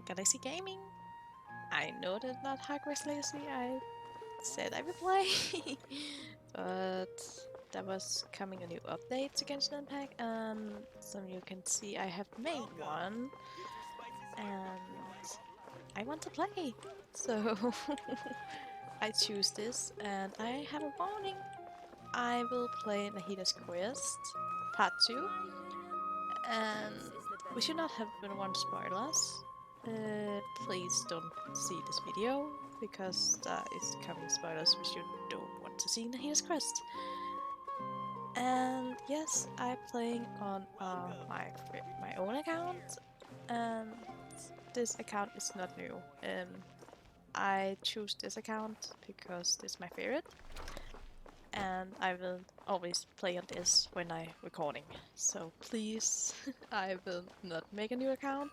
Galaxy Gaming. I know that's not Hogwarts Legacy. I said I would play, but there was coming a new update to Genshin Impact, and some you can see I have made one, and I want to play. So I choose this, and I have a warning. I will play Nahida's Quest, Part 2, and we should not have been one spoilers. Please don't see this video, because there is coming spoilers which you don't want to see in Nahida's Quest. And yes, I'm playing on my own account, and this account is not new. I choose this account because this is my favorite, and I will always play on this when I'm recording. So please, I will not make a new account.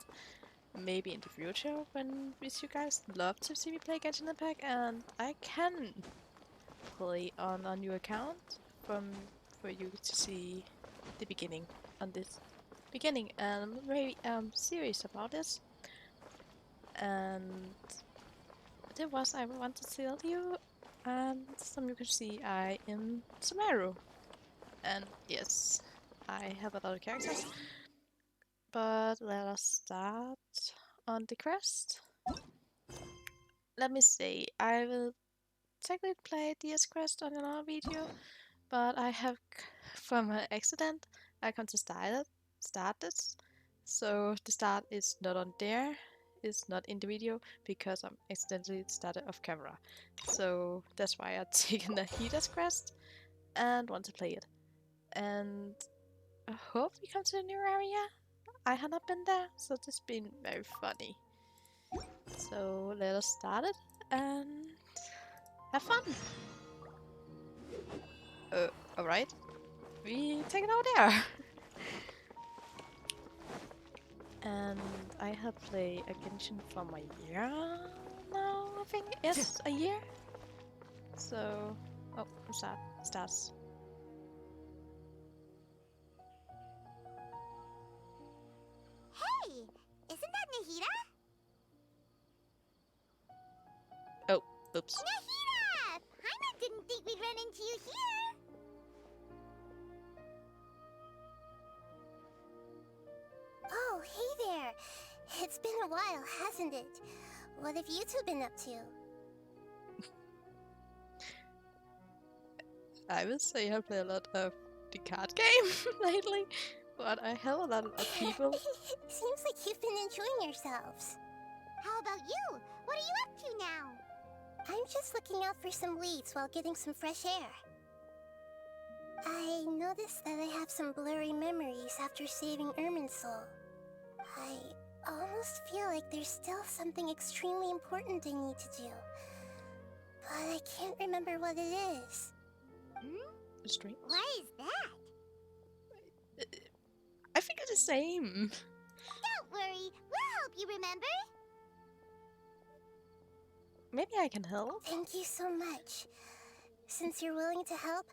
Maybe in the future when you guys love to see me play Genshin Impact, and I can play on a new account for you to see the beginning on this beginning, and I'm very serious about this. And that was I want to tell you, and some you can see I am Sumeru, and yes, I have a lot of characters, but let us start on the quest. Let me say, I will technically play DS quest on another video, but I have, from an accident, I can't start this, so the start is not on there, it's not in the video, because I accidentally started off camera. So that's why I've taken the Nahida's quest and want to play it. And I hope we come to a new area. I have not been there, so this has been very funny. So let us start it and have fun. Alright. We take it out there. And I have played a Genshin for a year now, I think. Yes, a year. So, oh, starts. Hey, isn't that Nahida? Oh, oops. Nahida! Paimon didn't think we'd run into you here. Oh, hey there. It's been a while, hasn't it? What have you two been up to? I would say I play a lot of the card game lately, but I have a lot of people. Seems like you've been enjoying yourselves. How about you? What are you up to now? I'm just looking out for some leads while getting some fresh air. I noticed that I have some blurry memories after saving Irminsul. I almost feel like there's still something extremely important I need to do. But I can't remember what it is. Strange. What is that? I think it's the same. Don't worry, we'll help you remember. Maybe I can help. Thank you so much. Since you're willing to help,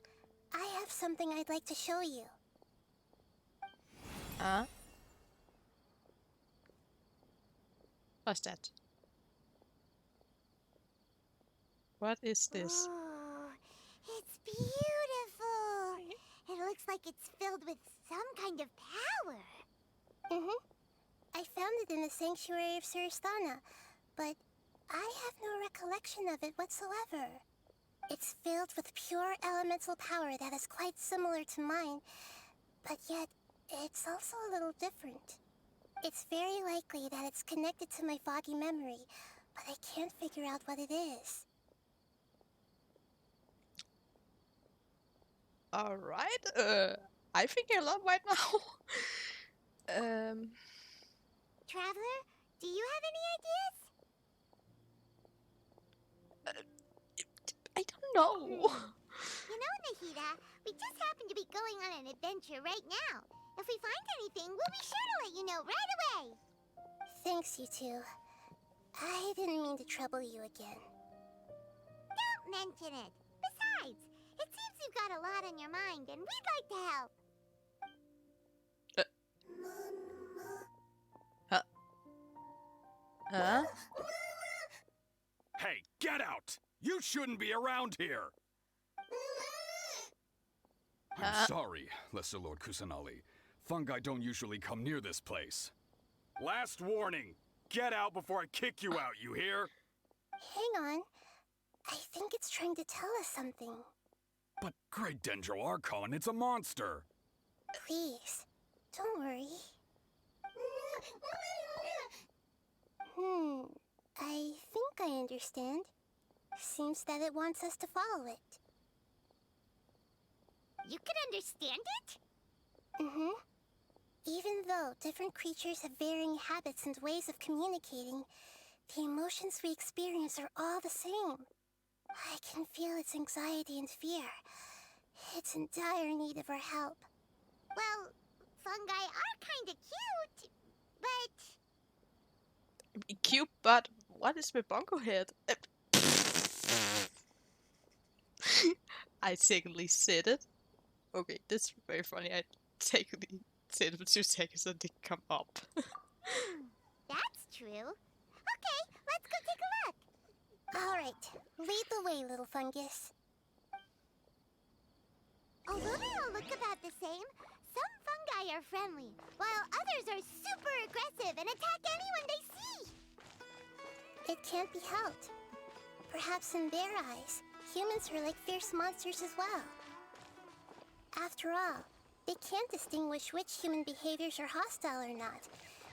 I have something I'd like to show you. What's that? What is this? Oh, it's beautiful. It looks like it's filled with some kind of power. I found it in the sanctuary of Suristana, but I have no recollection of it whatsoever. It's filled with pure elemental power that is quite similar to mine, but yet it's also a little different. It's very likely that it's connected to my foggy memory, but I can't figure out what it is. Alright, I think a lot right now. Traveler, do you have any ideas? I don't know. You know, Nahida, we just happen to be going on an adventure right now. If we find anything, we'll be sure to let you know right away. Thanks, you two. I didn't mean to trouble you again. Don't mention it. Besides, it seems you've got a lot on your mind, and we'd like to help. Huh? Hey, get out! You shouldn't be around here! I'm sorry, Lesser Lord Kusanali. Fungi don't usually come near this place. Last warning! Get out before I kick you out, you hear? Hang on. I think it's trying to tell us something. But Great Dendro Archon, it's a monster! Please, don't worry. I think I understand. Seems that it wants us to follow it. You can understand it? Even though different creatures have varying habits and ways of communicating, the emotions we experience are all the same. I can feel its anxiety and fear. It's in dire need of our help. Well, fungi are kinda cute, but... Cute, but what is with Bongo Head? I secondly said it. Okay, this is very funny. I secondly said it for 2 seconds and it didn't come up. That's true. Okay, let's go take a look. Alright, lead the way, little fungus. Although they all look about the same, some fungi are friendly, while others are super aggressive and attack anyone they see. It can't be helped. Perhaps in their eyes, humans are like fierce monsters as well. After all, they can't distinguish which human behaviors are hostile or not,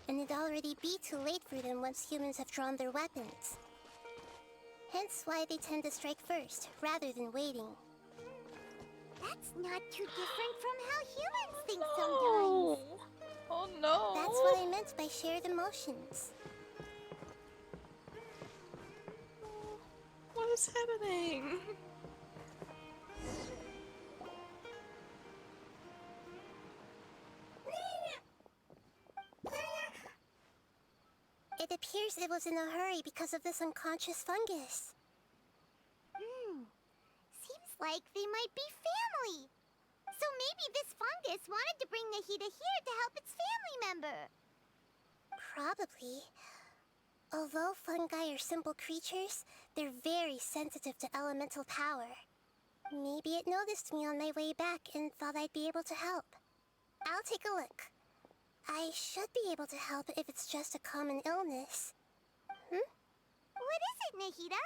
and it'd already be too late for them once humans have drawn their weapons. Hence why they tend to strike first, rather than waiting. That's not too different from how humans think sometimes. Oh no! That's what I meant by shared emotions. What is happening? It appears it was in a hurry because of this unconscious fungus. Seems like they might be family. So maybe this fungus wanted to bring Nahida here to help its family member. Probably. Although fungi are simple creatures, they're very sensitive to elemental power. Maybe it noticed me on my way back and thought I'd be able to help. I'll take a look. I should be able to help if it's just a common illness. What is it, Nahida?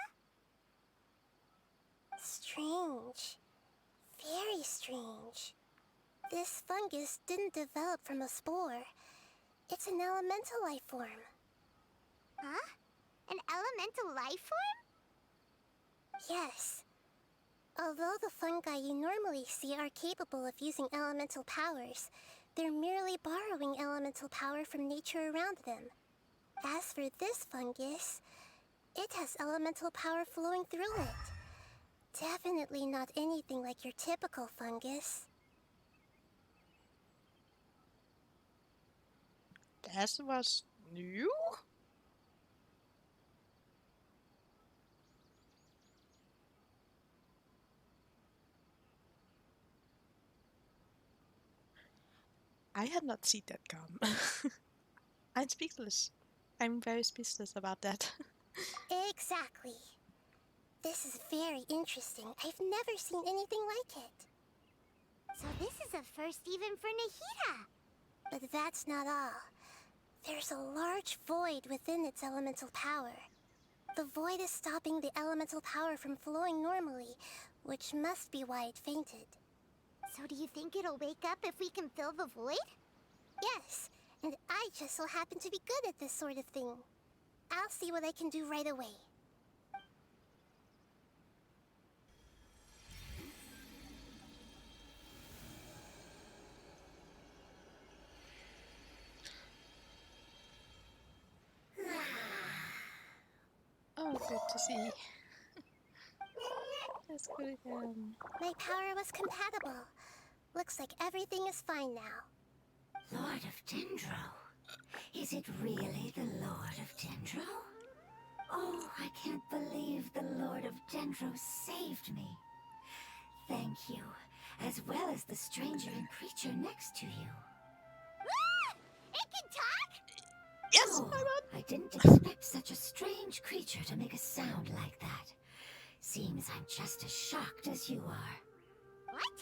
Strange. Very strange. This fungus didn't develop from a spore. It's an elemental life form. Huh? An elemental life form? Yes. Although the fungi you normally see are capable of using elemental powers, they're merely borrowing elemental power from nature around them. As for this fungus, it has elemental power flowing through it. Definitely not anything like your typical fungus. That was new? I had not seen that come. I'm speechless. I'm very speechless about that. Exactly. This is very interesting. I've never seen anything like it. So this is a first even for Nahida. But that's not all. There's a large void within its elemental power. The void is stopping the elemental power from flowing normally, which must be why it fainted. So do you think it'll wake up if we can fill the void? Yes, and I just so happen to be good at this sort of thing. I'll see what I can do right away. Oh, good to see. That's good again. My power was compatible. Looks like everything is fine now. Lord of Dendro? Is it really the Lord of Dendro? Oh, I can't believe the Lord of Dendro saved me. Thank you, as well as the stranger and creature next to you. It can talk? Yes, Oh, Paimon! I didn't expect such a strange creature to make a sound like that. Seems I'm just as shocked as you are. What?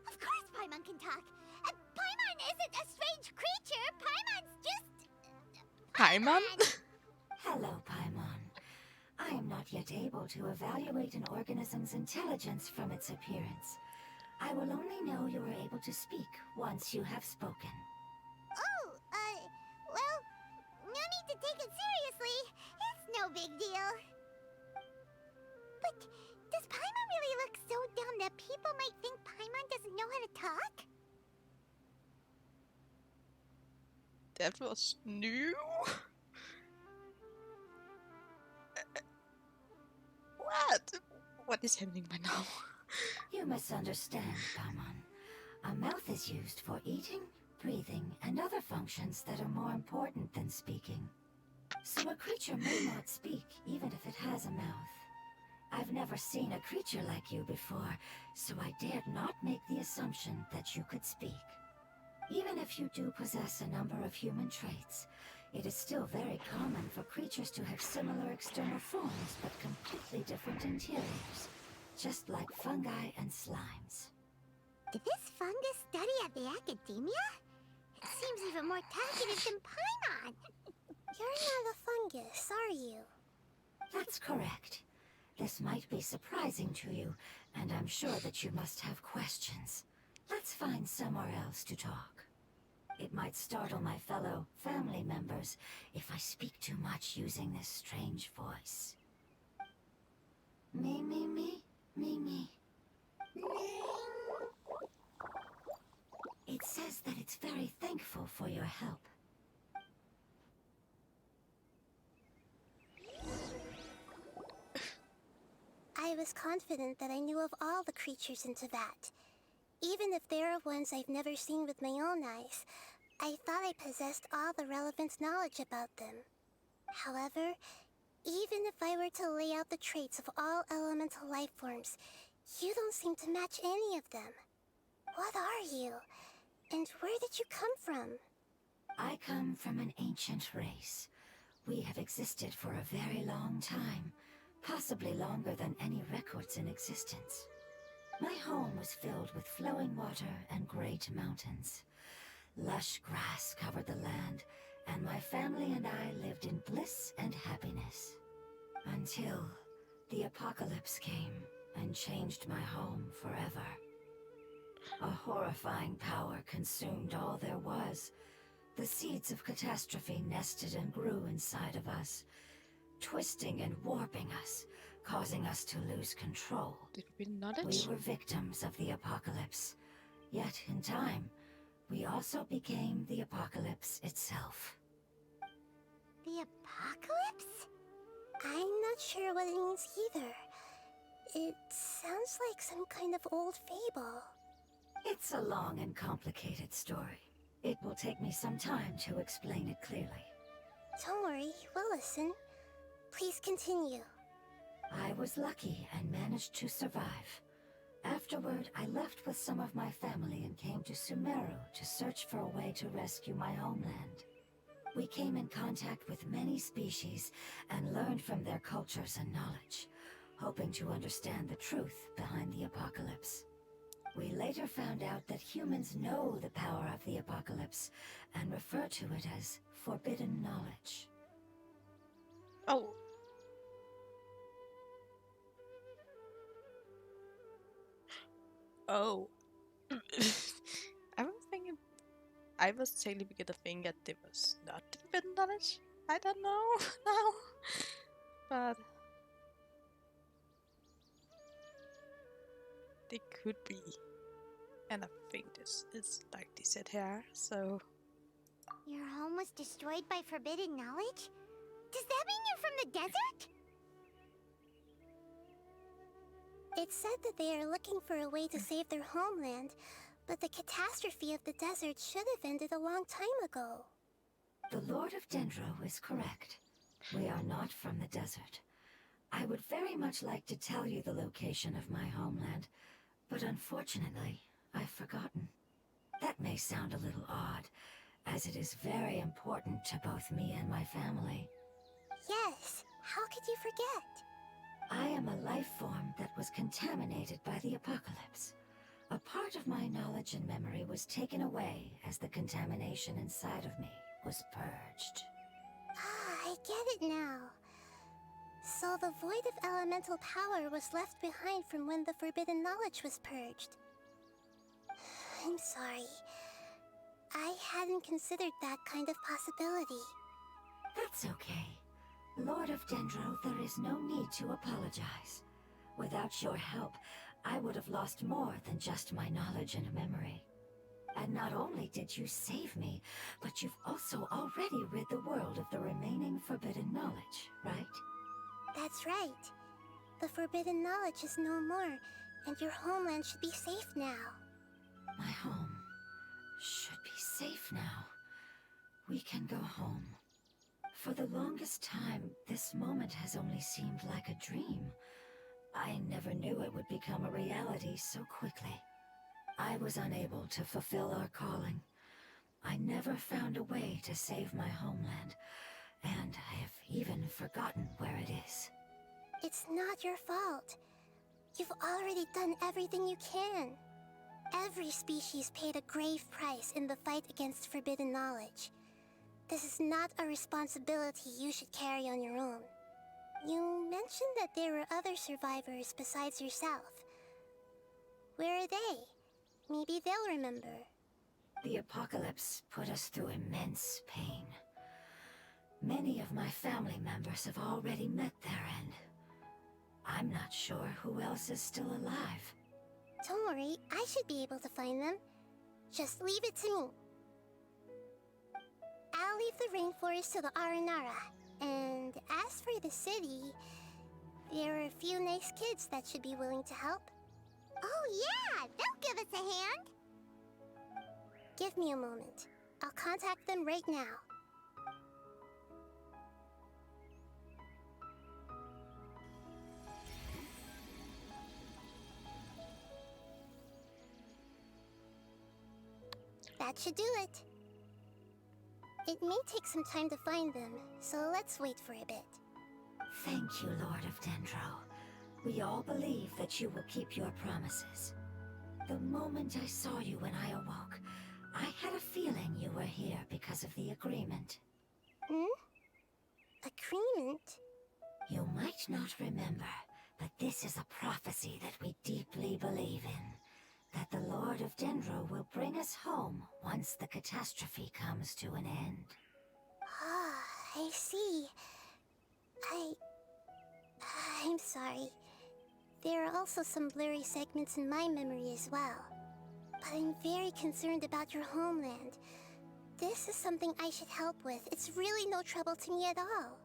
Of course Paimon can talk. Paimon isn't a strange creature. Paimon's just... Paimon? Hello, Paimon. I am not yet able to evaluate an organism's intelligence from its appearance. I will only know you are able to speak once you have spoken. Oh, well, no need to take it seriously. It's no big deal. But does Paimon really look so dumb that people might think Paimon doesn't know how to talk? That was new. What? What is happening right now? You misunderstand, Paimon. A mouth is used for eating, breathing, and other functions that are more important than speaking. So a creature may not speak, even if it has a mouth. I've never seen a creature like you before, so I dared not make the assumption that you could speak. Even if you do possess a number of human traits, it is still very common for creatures to have similar external forms but completely different interiors, just like fungi and slimes. Did this fungus study at the academia? It seems even more talkative than Paimon. You're not a fungus, are you? That's correct. This might be surprising to you, and I'm sure that you must have questions. Let's find somewhere else to talk. It might startle my fellow family members if I speak too much using this strange voice. Me, me, me, me, me. It says that it's very thankful for your help. I was confident that I knew of all the creatures in Teyvat. Even if there are ones I've never seen with my own eyes, I thought I possessed all the relevant knowledge about them. However, even if I were to lay out the traits of all elemental life forms, you don't seem to match any of them. What are you? And where did you come from? I come from an ancient race. We have existed for a very long time, possibly longer than any records in existence. My home was filled with flowing water and great mountains. Lush grass covered the land, and my family and I lived in bliss and happiness. Until the apocalypse came and changed my home forever. A horrifying power consumed all there was. The seeds of catastrophe nested and grew inside of us, twisting and warping us, causing us to lose control. Did we We knowledge? were victims of the apocalypse. Yet, in time, we also became the apocalypse itself. The apocalypse? I'm not sure what it means either. It sounds like some kind of old fable. It's a long and complicated story. It will take me some time to explain it clearly. Don't worry, we'll listen. Please continue. I was lucky and managed to survive. Afterward, I left with some of my family and came to Sumeru to search for a way to rescue my homeland. We came in contact with many species and learned from their cultures and knowledge, hoping to understand the truth behind the apocalypse. We later found out that humans know the power of the apocalypse and refer to it as forbidden knowledge. Oh. Oh. I was thinking. I was totally beginning to think that it was not forbidden knowledge. I don't know now. But. They could be. And I think this is like they said here, so. Your home was destroyed by forbidden knowledge? Does that mean you're from the desert? It said that they are looking for a way to save their homeland, but the catastrophe of the desert should have ended a long time ago. The Lord of Dendro is correct. We are not from the desert. I would very much like to tell you the location of my homeland, but unfortunately, I've forgotten. That may sound a little odd, as it is very important to both me and my family. Yes, how could you forget? I am a life form that was contaminated by the apocalypse. A part of my knowledge and memory was taken away as the contamination inside of me was purged. Ah, I get it now. So the void of elemental power was left behind from when the forbidden knowledge was purged. I'm sorry. I hadn't considered that kind of possibility. That's okay. Lord of Dendro, there is no need to apologize. Without your help, I would have lost more than just my knowledge and memory. And not only did you save me, but you've also already rid the world of the remaining forbidden knowledge, right? That's right. The forbidden knowledge is no more, and your homeland should be safe now. My home should be safe now. We can go home. For the longest time, this moment has only seemed like a dream. I never knew it would become a reality so quickly. I was unable to fulfill our calling. I never found a way to save my homeland, and I have even forgotten where it is. It's not your fault. You've already done everything you can. Every species paid a grave price in the fight against forbidden knowledge. This is not a responsibility you should carry on your own. You mentioned that there were other survivors besides yourself. Where are they? Maybe they'll remember. The apocalypse put us through immense pain. Many of my family members have already met their end. I'm not sure who else is still alive. Don't worry, I should be able to find them. Just leave it to me. I'll leave the rainforest to the Aranara. And as for the city, there are a few nice kids that should be willing to help. Oh yeah, they'll give us a hand. Give me a moment. I'll contact them right now. That should do it. It may take some time to find them, so let's wait for a bit. Thank you, Lord of Dendro. We all believe that you will keep your promises. The moment I saw you when I awoke, I had a feeling you were here because of the agreement. Agreement? You might not remember, but this is a prophecy that we deeply believe in. That the Lord of Dendro will bring us home once the catastrophe comes to an end. Ah, I see. I'm sorry. There are also some blurry segments in my memory as well. But I'm very concerned about your homeland. This is something I should help with. It's really no trouble to me at all.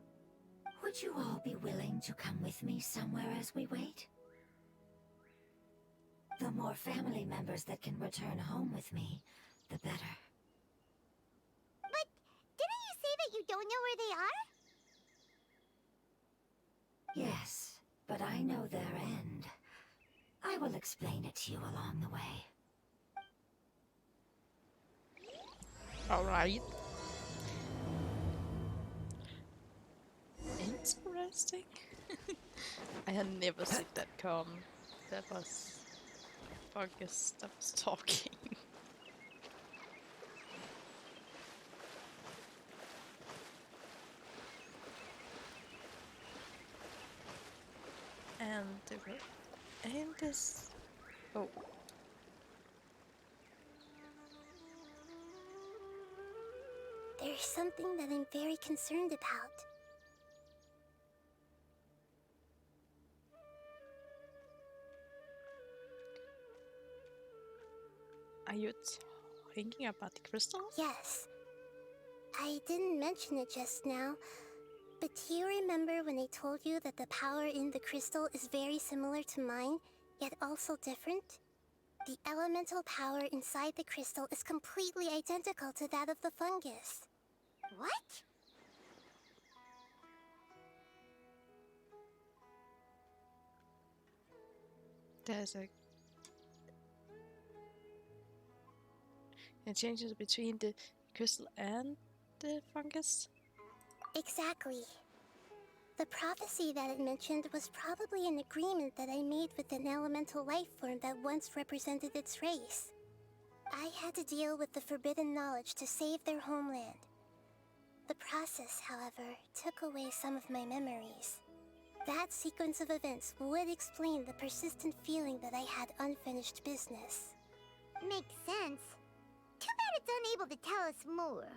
Would you all be willing to come with me somewhere as we wait? The more family members that can return home with me, the better. But didn't you say that you don't know where they are? Yes, but I know their end. I will explain it to you along the way. Alright. Interesting. I had never seen that come. That was Fungus that was talking. And they were in this. Oh. There's something that I'm very concerned about. Are you thinking about the crystal? Yes. I didn't mention it just now, but do you remember when I told you that the power in the crystal is very similar to mine, yet also different? The elemental power inside the crystal is completely identical to that of the fungus. What? There's a. It changes between the crystal and the fungus? Exactly. The prophecy that it mentioned was probably an agreement that I made with an elemental life form that once represented its race. I had to deal with the forbidden knowledge to save their homeland. The process, however, took away some of my memories. That sequence of events would explain the persistent feeling that I had unfinished business. Makes sense. Too bad it's unable to tell us more.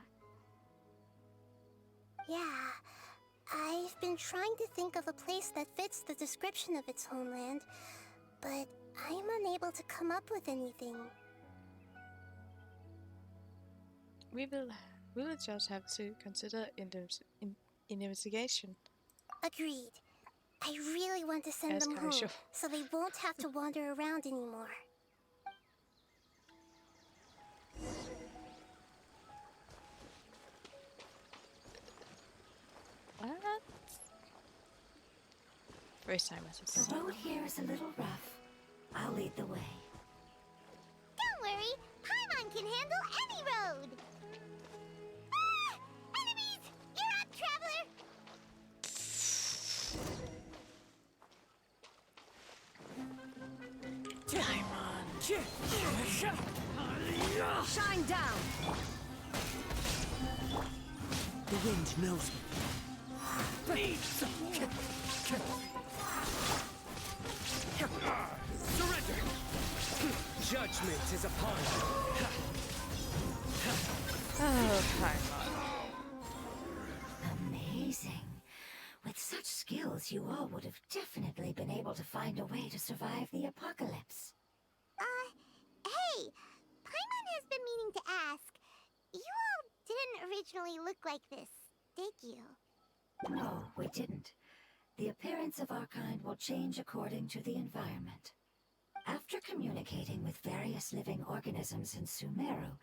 Yeah, I've been trying to think of a place that fits the description of its homeland, but I'm unable to come up with anything. We will just have to consider investigation. Agreed. I really want to send As them home, casual. so they won't have to wander around anymore. What? First time as a The road here is a little rough. I'll lead the way. Don't worry, Paimon can handle any road! Ah! Enemies! You're up, traveler! Shine down! The wind knows me. Surrender! Judgment is upon you. Oh, Paimon. Amazing. With such skills, you all would have definitely been able to find a way to survive the apocalypse. Hey! Paimon has been meaning to ask. You all didn't originally look like this, did you? No, we didn't. The appearance of our kind will change according to the environment. After communicating with various living organisms in Sumeru,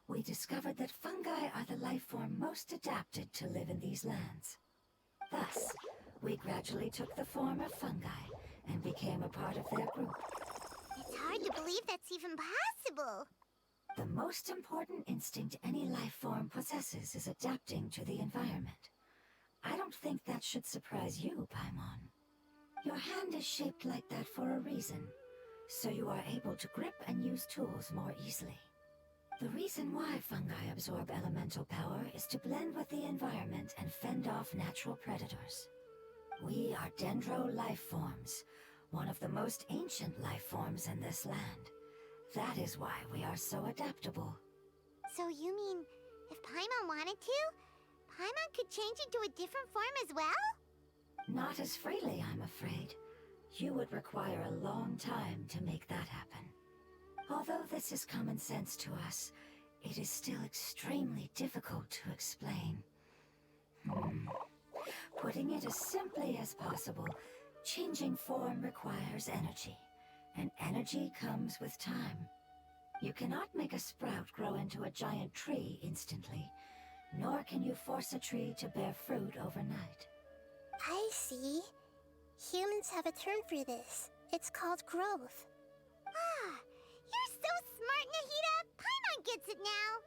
we discovered that fungi are the life form most adapted to live in these lands. Thus, we gradually took the form of fungi and became a part of their group. It's hard to believe that's even possible. The most important instinct any life form possesses is adapting to the environment. I don't think that should surprise you, Paimon. Your hand is shaped like that for a reason, so you are able to grip and use tools more easily. The reason why fungi absorb elemental power is to blend with the environment and fend off natural predators. We are dendro life forms, one of the most ancient life forms in this land. That is why we are so adaptable. So you mean, if Paimon wanted to, Paimon could change into a different form as well? Not as freely, I'm afraid. You would require a long time to make that happen. Although this is common sense to us, it is still extremely difficult to explain. Putting it as simply as possible, changing form requires energy, and energy comes with time. You cannot make a sprout grow into a giant tree instantly, nor can you force a tree to bear fruit overnight. I see. Humans have a term for this. It's called growth. Ah, you're so smart, Nahida! Paimon gets it now!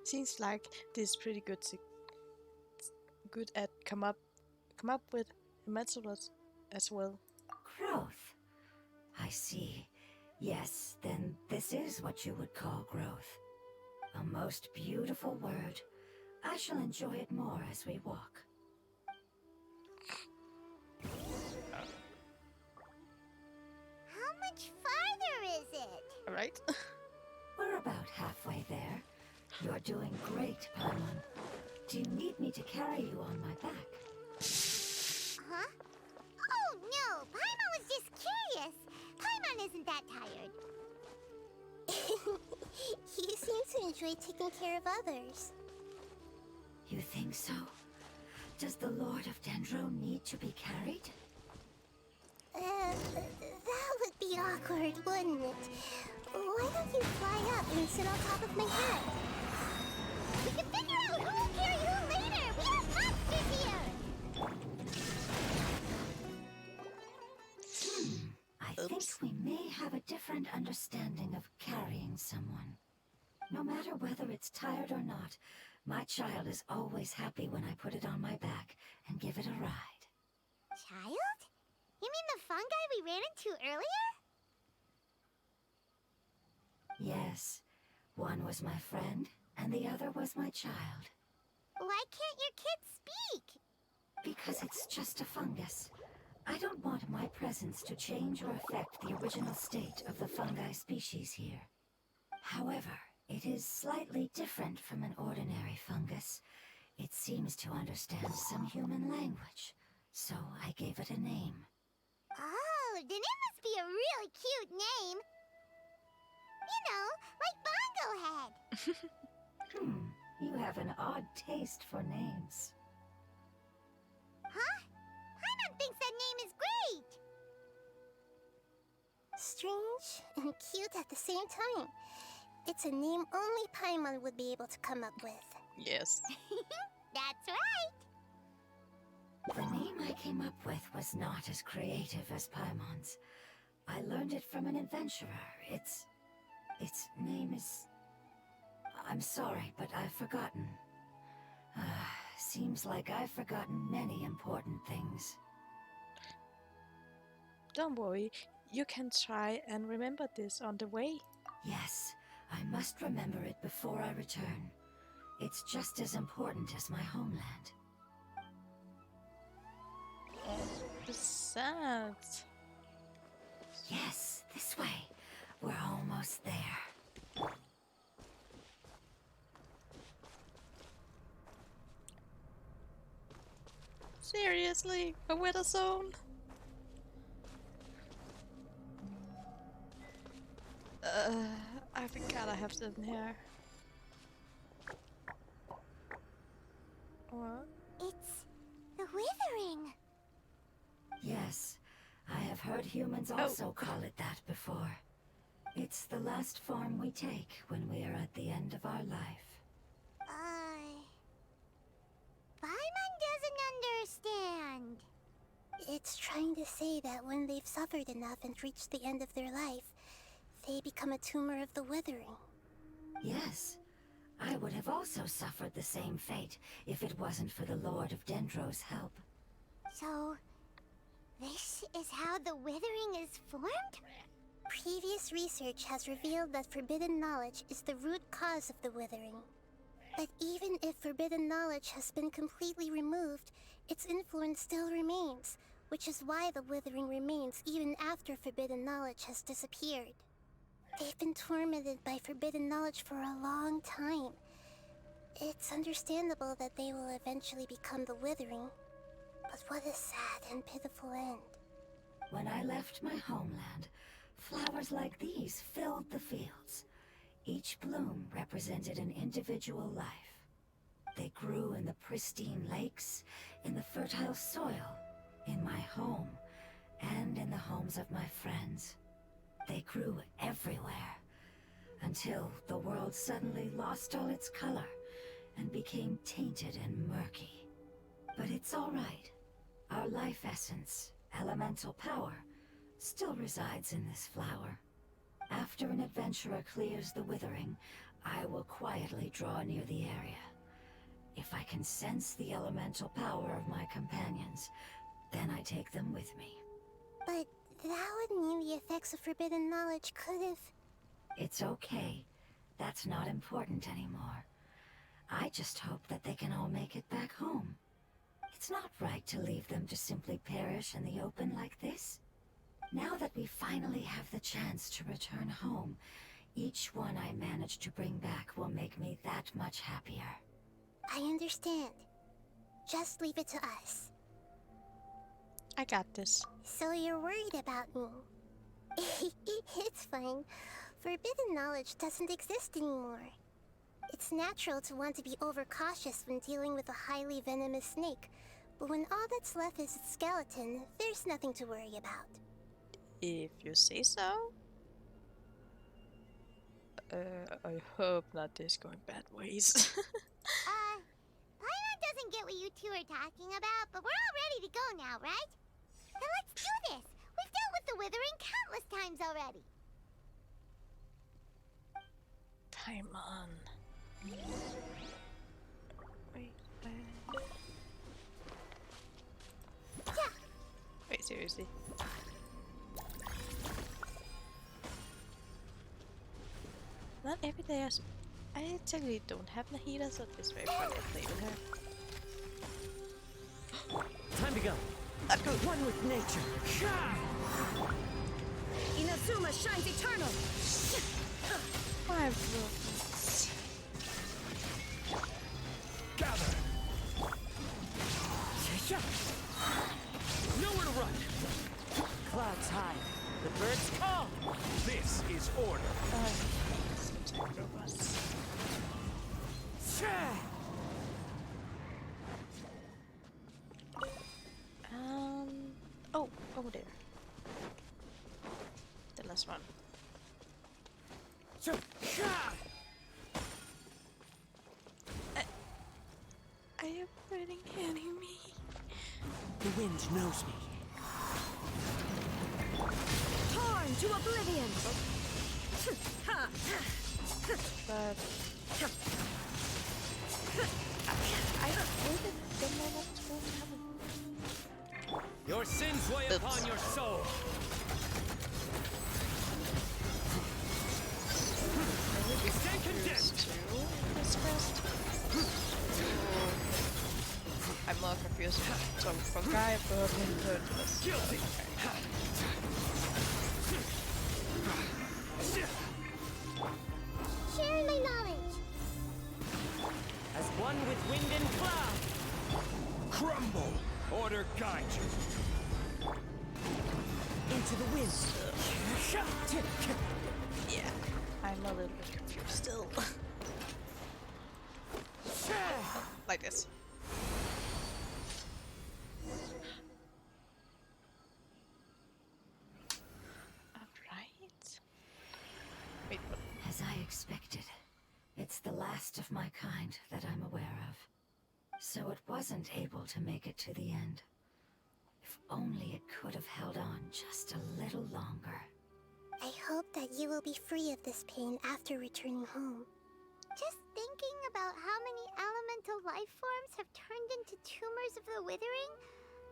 Seems like this is pretty good at come up with methods as well. Growth. I see. Yes, then this is what you would call growth. A most beautiful word. I shall enjoy it more as we walk. How much farther is it? Alright. We're about halfway there. You're doing great, Paimon. Do you need me to carry you on my back? Huh? Oh no, Paimon was just curious. Paimon isn't that tired. You seem to enjoy taking care of others. You think so? Does the Lord of Dendro need to be carried? That would be awkward, wouldn't it? Why don't you fly up and sit on top of my head? We can figure out who will carry who later! We have monsters here! have a different understanding of carrying someone. No matter whether it's tired or not, my child is always happy when I put it on my back and give it a ride. Child? You mean the fungi we ran into earlier? Yes, one was my friend, and the other was my child. Why can't your kid speak? Because it's just a fungus. I don't want my presence to change or affect the original state of the fungi species here. However, it is slightly different from an ordinary fungus. It seems to understand some human language, so I gave it a name. Oh, then it must be a really cute name. You know, like Bongo Head. You have an odd taste for names. Huh? Paimon thinks that name is great. Strange and cute at the same time. It's a name only Paimon would be able to come up with. Yes. That's right. The name I came up with was not as creative as Paimon's. I learned it from an adventurer. Its name is... I'm sorry, but I've forgotten. Seems like I've forgotten many important things. Don't worry, you can try and remember this on the way. Yes, I must remember it before I return. It's just as important as my homeland. It's sad. Yes, this way. We're almost there. Seriously, a weather zone? I forgot I have them here. What? It's the withering. Yes, I have heard humans also call it that before. It's the last form we take when we are at the end of our life. Paimon doesn't understand. It's trying to say that when they've suffered enough and reached the end of their life, they become a tumor of the withering. Yes, I would have also suffered the same fate if it wasn't for the Lord of Dendro's help. So, this is how the withering is formed? Previous research has revealed that forbidden knowledge is the root cause of the withering. But even if forbidden knowledge has been completely removed, its influence still remains, which is why the withering remains even after forbidden knowledge has disappeared. They've been tormented by forbidden knowledge for a long time. It's understandable that they will eventually become the withering. But what a sad and pitiful end. When I left my homeland, flowers like these filled the fields. Each bloom represented an individual life. They grew in the pristine lakes, in the fertile soil, in my home, and in the homes of my friends. They grew everywhere, until the world suddenly lost all its color and became tainted and murky. But it's all right. Our life essence, elemental power, still resides in this flower. After an adventurer clears the withering, I will quietly draw near the area. If I can sense the elemental power of my companions, then I take them with me. But that would mean the effects of forbidden knowledge could have... It's okay. That's not important anymore. I just hope that they can all make it back home. It's not right to leave them to simply perish in the open like this. Now that we finally have the chance to return home, each one I manage to bring back will make me that much happier. I understand. Just leave it to us. I got this. So you're worried about me? It's fine. Forbidden knowledge doesn't exist anymore. It's natural to want to be overcautious when dealing with a highly venomous snake, but when all that's left is its skeleton, there's nothing to worry about. If you say so. I hope not this going bad ways. Paimon doesn't get what you two are talking about, but we're all ready to go now, right? Then let's do this! We've dealt with the withering countless times already! Paimon. Wait, wait, seriously? Not every day I technically don't have Nahida, so it's very funny to play with her. Time to go. Let's go! One with nature. Inazuma shines eternal! My goodness. Gather. Nowhere to run. Clouds high. The birds call. This is order. Seems like robots. Oh, over there. The last one. Are you pretty kidding me? The wind knows me. Torn to oblivion! But I really don't know what's going to happen. Your sins weigh upon your soul. Stay condemned. I'm more confused. So for guy, but Guilty. Sharing my knowledge. As one with wind and cloud. Crumble! Order guide you. Into the wind. yeah, I'm a little bit confused still. Like this. Alright. Wait, what? As I expected, it's the last of my kind that I'm aware of. So it wasn't able to make it to the end. If only it could have held on just a little longer. I hope that you will be free of this pain after returning home. Just thinking about how many elemental life forms have turned into tumors of the withering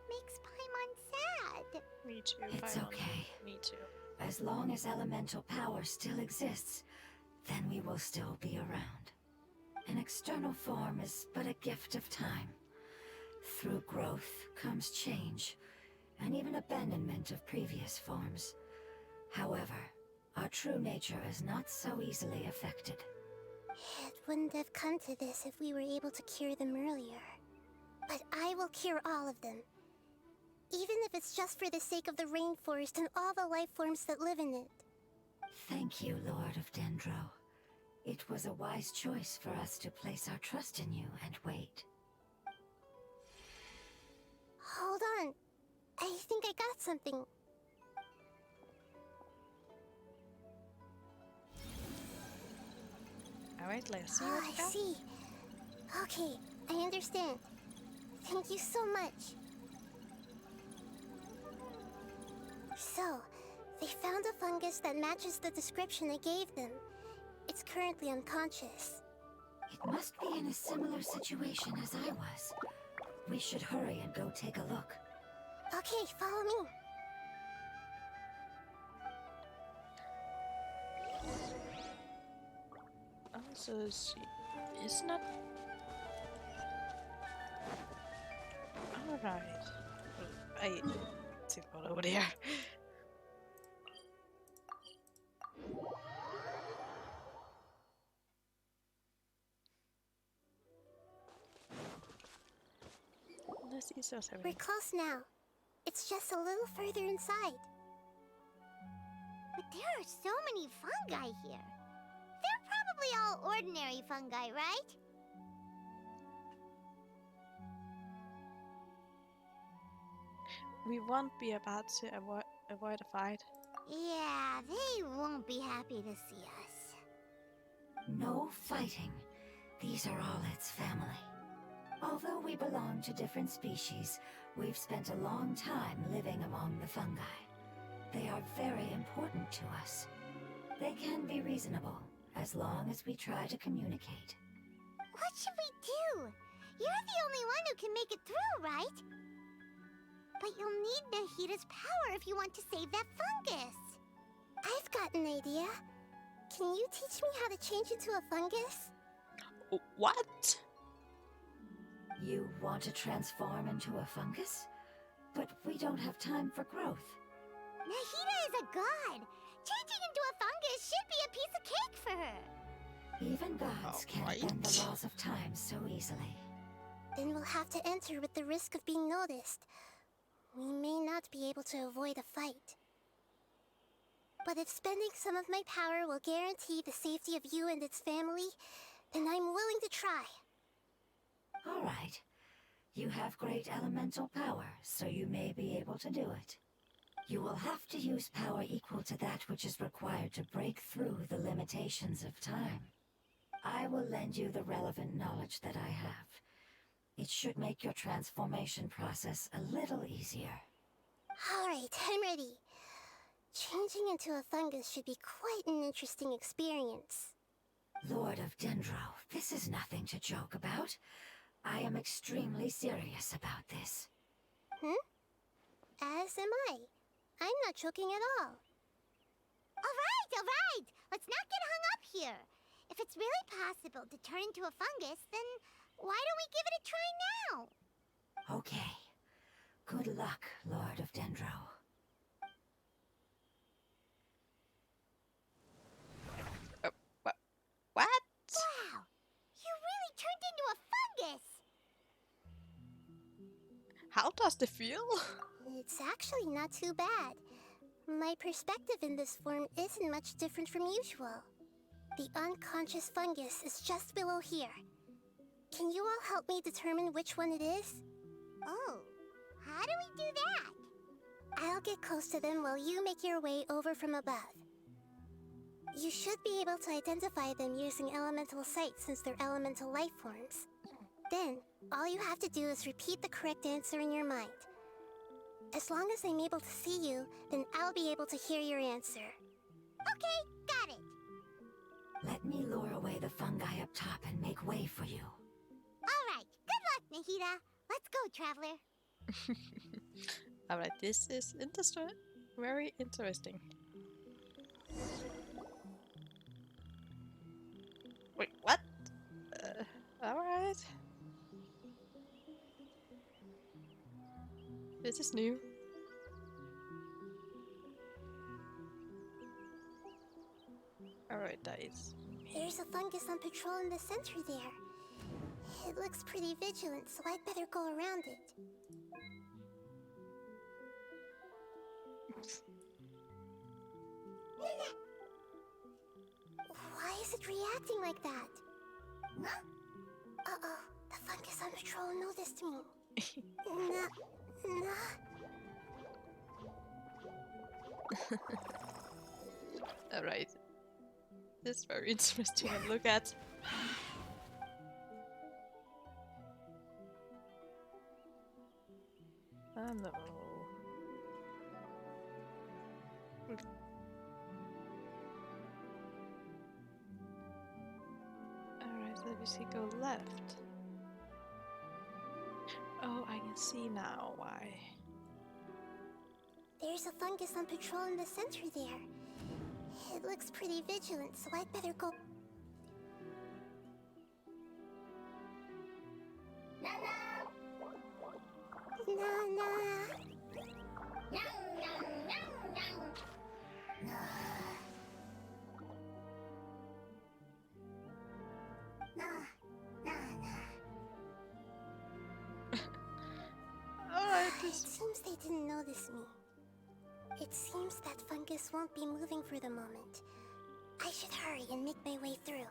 makes Paimon sad. Me too. It's Paimon. okay. Me too. As long as elemental power still exists, then we will still be around. An external form is but a gift of time. Through growth comes change, and even abandonment of previous forms. However, our true nature is not so easily affected. It wouldn't have come to this if we were able to cure them earlier. But I will cure all of them. Even if it's just for the sake of the rainforest and all the life forms that live in it. Thank you, Lord of Dendro. It was a wise choice for us to place our trust in you and wait. Hold on. I think I got something. Alright, let's see Oh, what we I got. see. Okay, I understand. Thank you so much. So, they found a fungus that matches the description I gave them. It's currently unconscious. It must be in a similar situation as I was. We should hurry and go take a look. Okay, follow me. Also, she is not. Alright. I see one over there. Let's see what's We're happening. close now. It's just a little further inside. But there are so many fungi here. They're probably all ordinary fungi, right? We won't be about to avoid a fight. Yeah, they won't be happy to see us. No fighting. These are all its family. Although we belong to different species, we've spent a long time living among the fungi. They are very important to us. They can be reasonable, as long as we try to communicate. What should we do? You're the only one who can make it through, right? But you'll need Nahida's power if you want to save that fungus. I've got an idea. Can you teach me how to change into a fungus? What? You want to transform into a fungus? But we don't have time for growth. Nahida is a god. Changing into a fungus should be a piece of cake for her. Even gods can't bend the laws of time so easily. Then we'll have to enter with the risk of being noticed. We may not be able to avoid a fight. But if spending some of my power will guarantee the safety of you and its family, then I'm willing to try. All right. You have great elemental power, so you may be able to do it. You will have to use power equal to that which is required to break through the limitations of time. I will lend you the relevant knowledge that I have. It should make your transformation process a little easier. All right, I'm ready. Changing into a fungus should be quite an interesting experience. Lord of Dendro, this is nothing to joke about. I am extremely serious about this. As am I. I'm not joking at all. All right. Let's not get hung up here. If it's really possible to turn into a fungus, then why don't we give it a try now? Okay. Good luck, Lord of Dendro. What? Wow! You really turned into a fungus! How does it feel? It's actually not too bad. My perspective in this form isn't much different from usual. The unconscious fungus is just below here. Can you all help me determine which one it is? Oh, how do we do that? I'll get close to them while you make your way over from above. You should be able to identify them using elemental sight since they're elemental life forms. Then, all you have to do is repeat the correct answer in your mind. As long as I'm able to see you, then I'll be able to hear your answer. Okay, got it. Let me lure away the fungi up top and make way for you. All right, good luck, Nahida. Let's go, traveler. Alright, this is very interesting. Wait, what? Alright. This is new. Alright, guys. There's a fungus on patrol in the center there. It looks pretty vigilant, so I'd better go around it. Why is it reacting like that? Uh-oh, the fungus on patrol noticed me. Alright. This is very interesting to look at. Oh no. Alright, let me see, go left. Oh, I can see now why. There's a fungus on patrol in the center there. It looks pretty vigilant, so I'd better go. Alright, It seems they didn't notice me. It seems that fungus won't be moving for the moment. I should hurry and make my way through.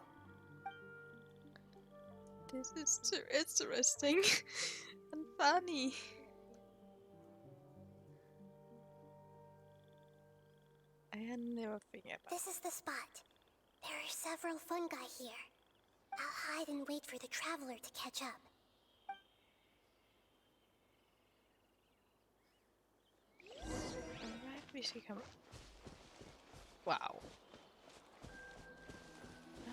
this is too interesting and funny. I had never figured about. This is the spot. There are several fungi here. I'll hide and wait for the traveler to catch up. Alright, we should come. Wow.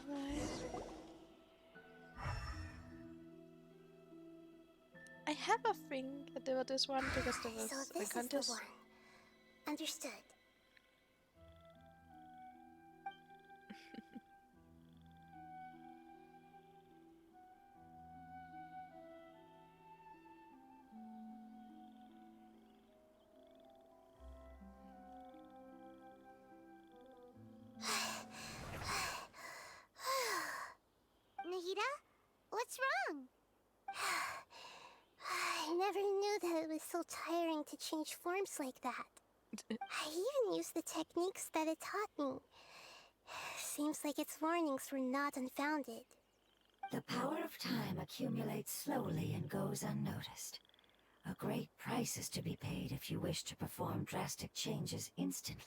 Right. I have a thing that there was this one because there was So a this is the contest. one. Understood. Nahida, what's wrong? I never knew that it was so tiring to change forms like that. I even used the techniques that it taught me. Seems like its warnings were not unfounded. The power of time accumulates slowly and goes unnoticed. A great price is to be paid if you wish to perform drastic changes instantly.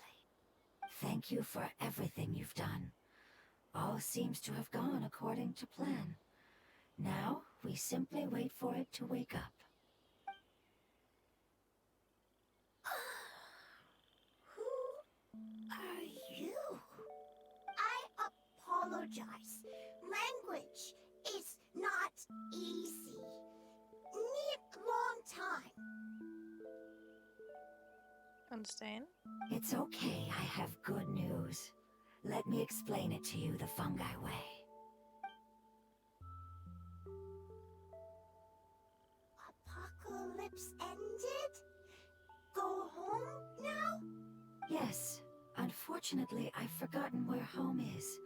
Thank you for everything you've done. All seems to have gone according to plan. Now, we simply wait for it to wake up. Who are you? I apologize. Language is not easy. Need long time. Understand? It's okay, I have good news. Let me explain it to you the fungi way. Apocalypse ended? Go home now? Yes, unfortunately, I've forgotten where home is.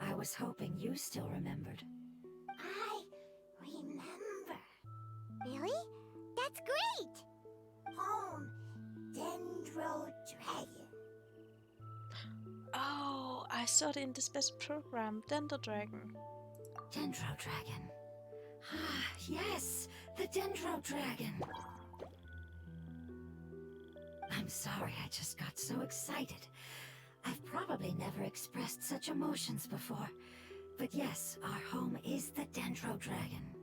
I was hoping you still remembered. I remember. Really? That's great! Home, Dendro Dragon. Oh, I saw it in the special program, Dendro Dragon. Dendro Dragon. Ah, yes, the Dendro Dragon. I'm sorry, I just got so excited. I've probably never expressed such emotions before. But yes, our home is the Dendro Dragon.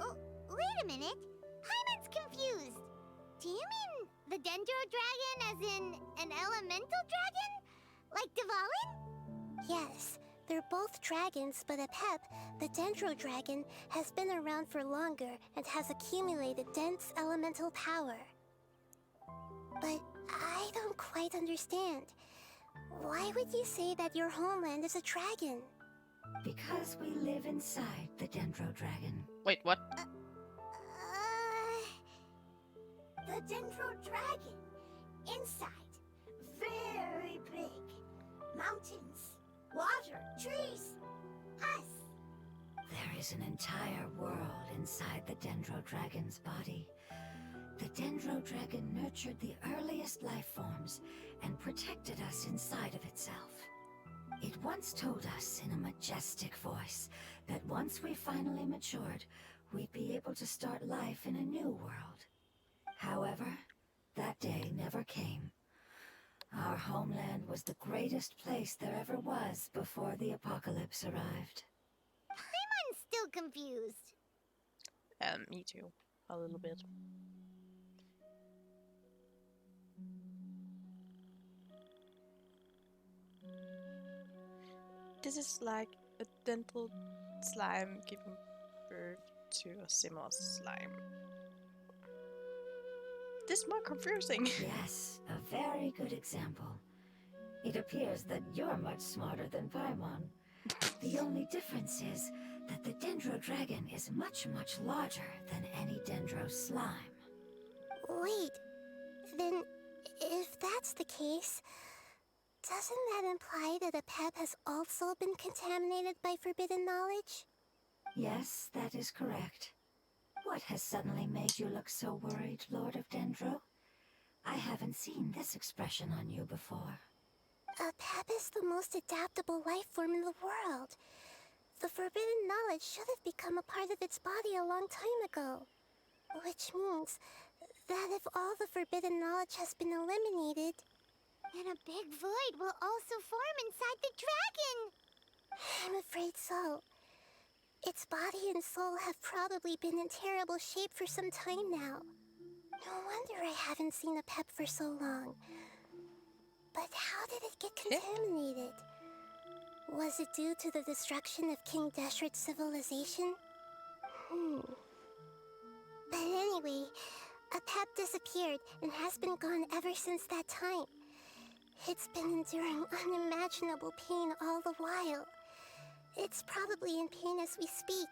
Oh, wait a minute. Hyman's confused. Do you mean the Dendro Dragon as in an elemental dragon? Like Dvalin? Yes, they're both dragons, but Apep, the Dendro Dragon, has been around for longer and has accumulated dense elemental power. But I don't quite understand. Why would you say that your homeland is a dragon? Because we live inside the Dendro Dragon. Wait, what? The Dendro Dragon. Inside. Very big. Mountains, water, trees, us. There is an entire world inside the Dendro Dragon's body. The Dendro Dragon nurtured the earliest life forms and protected us inside of itself. It once told us in a majestic voice that once we finally matured, we'd be able to start life in a new world. However, that day never came. Our homeland was the greatest place there ever was before the apocalypse arrived. I'm still confused. Me too. A little bit. This is like a dental slime giving birth to a similar slime. This is more confusing. Yes, a very good example. It appears that you're much smarter than Paimon. The only difference is that the Dendro Dragon is much, much larger than any Dendro slime. Wait, then if that's the case, doesn't that imply that Apep has also been contaminated by forbidden knowledge? Yes, that is correct. What has suddenly made you look so worried, Lord of Dendro? I haven't seen this expression on you before. Apep is the most adaptable life form in the world. The forbidden knowledge should have become a part of its body a long time ago. Which means that if all the forbidden knowledge has been eliminated, then a big void will also form inside the dragon. I'm afraid so. Its body and soul have probably been in terrible shape for some time now. No wonder I haven't seen Apep for so long. But how did it get contaminated? Was it due to the destruction of King Deshret's civilization? But anyway, Apep disappeared and has been gone ever since that time. It's been enduring unimaginable pain all the while. It's probably in pain as we speak.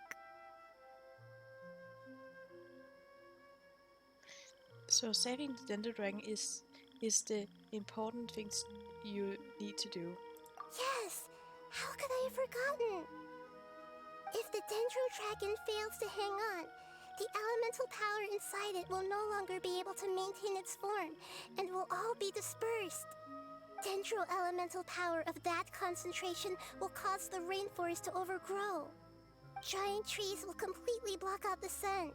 So saving the Dender Dragon is the important things you need to do. Yes! How could I have forgotten? If the Dendro Dragon fails to hang on, the elemental power inside it will no longer be able to maintain its form, and will all be dispersed. Dendro elemental power of that concentration will cause the rainforest to overgrow. Giant trees will completely block out the sun.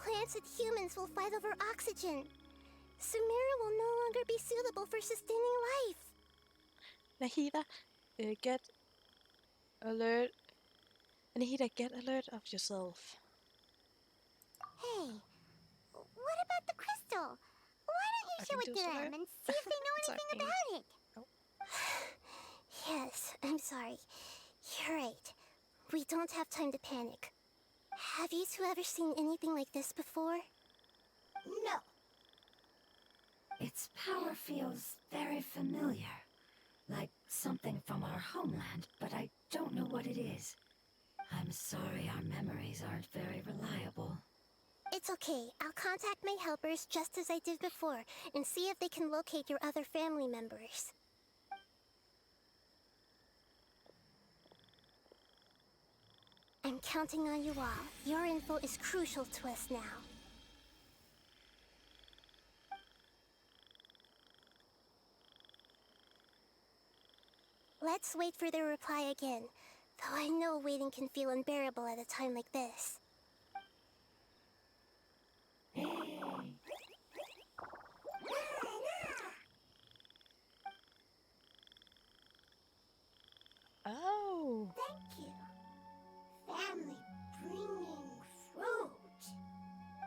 Plants and humans will fight over oxygen. Sumeru will no longer be suitable for sustaining life. Nahida, get alert. Nahida, get alert of yourself. Hey, what about the crystal? Why don't you I show can it do to so. them and see if they know anything Sorry. about it? Yes, I'm sorry. You're right. We don't have time to panic. Have you two ever seen anything like this before? No. Its power feels very familiar. Like something from our homeland, but I don't know what it is. I'm sorry our memories aren't very reliable. It's okay. I'll contact my helpers just as I did before and see if they can locate your other family members. I'm counting on you all. Your info is crucial to us now. Let's wait for their reply again, though I know waiting can feel unbearable at a time like this. Oh, Thank you. Family bringing fruit.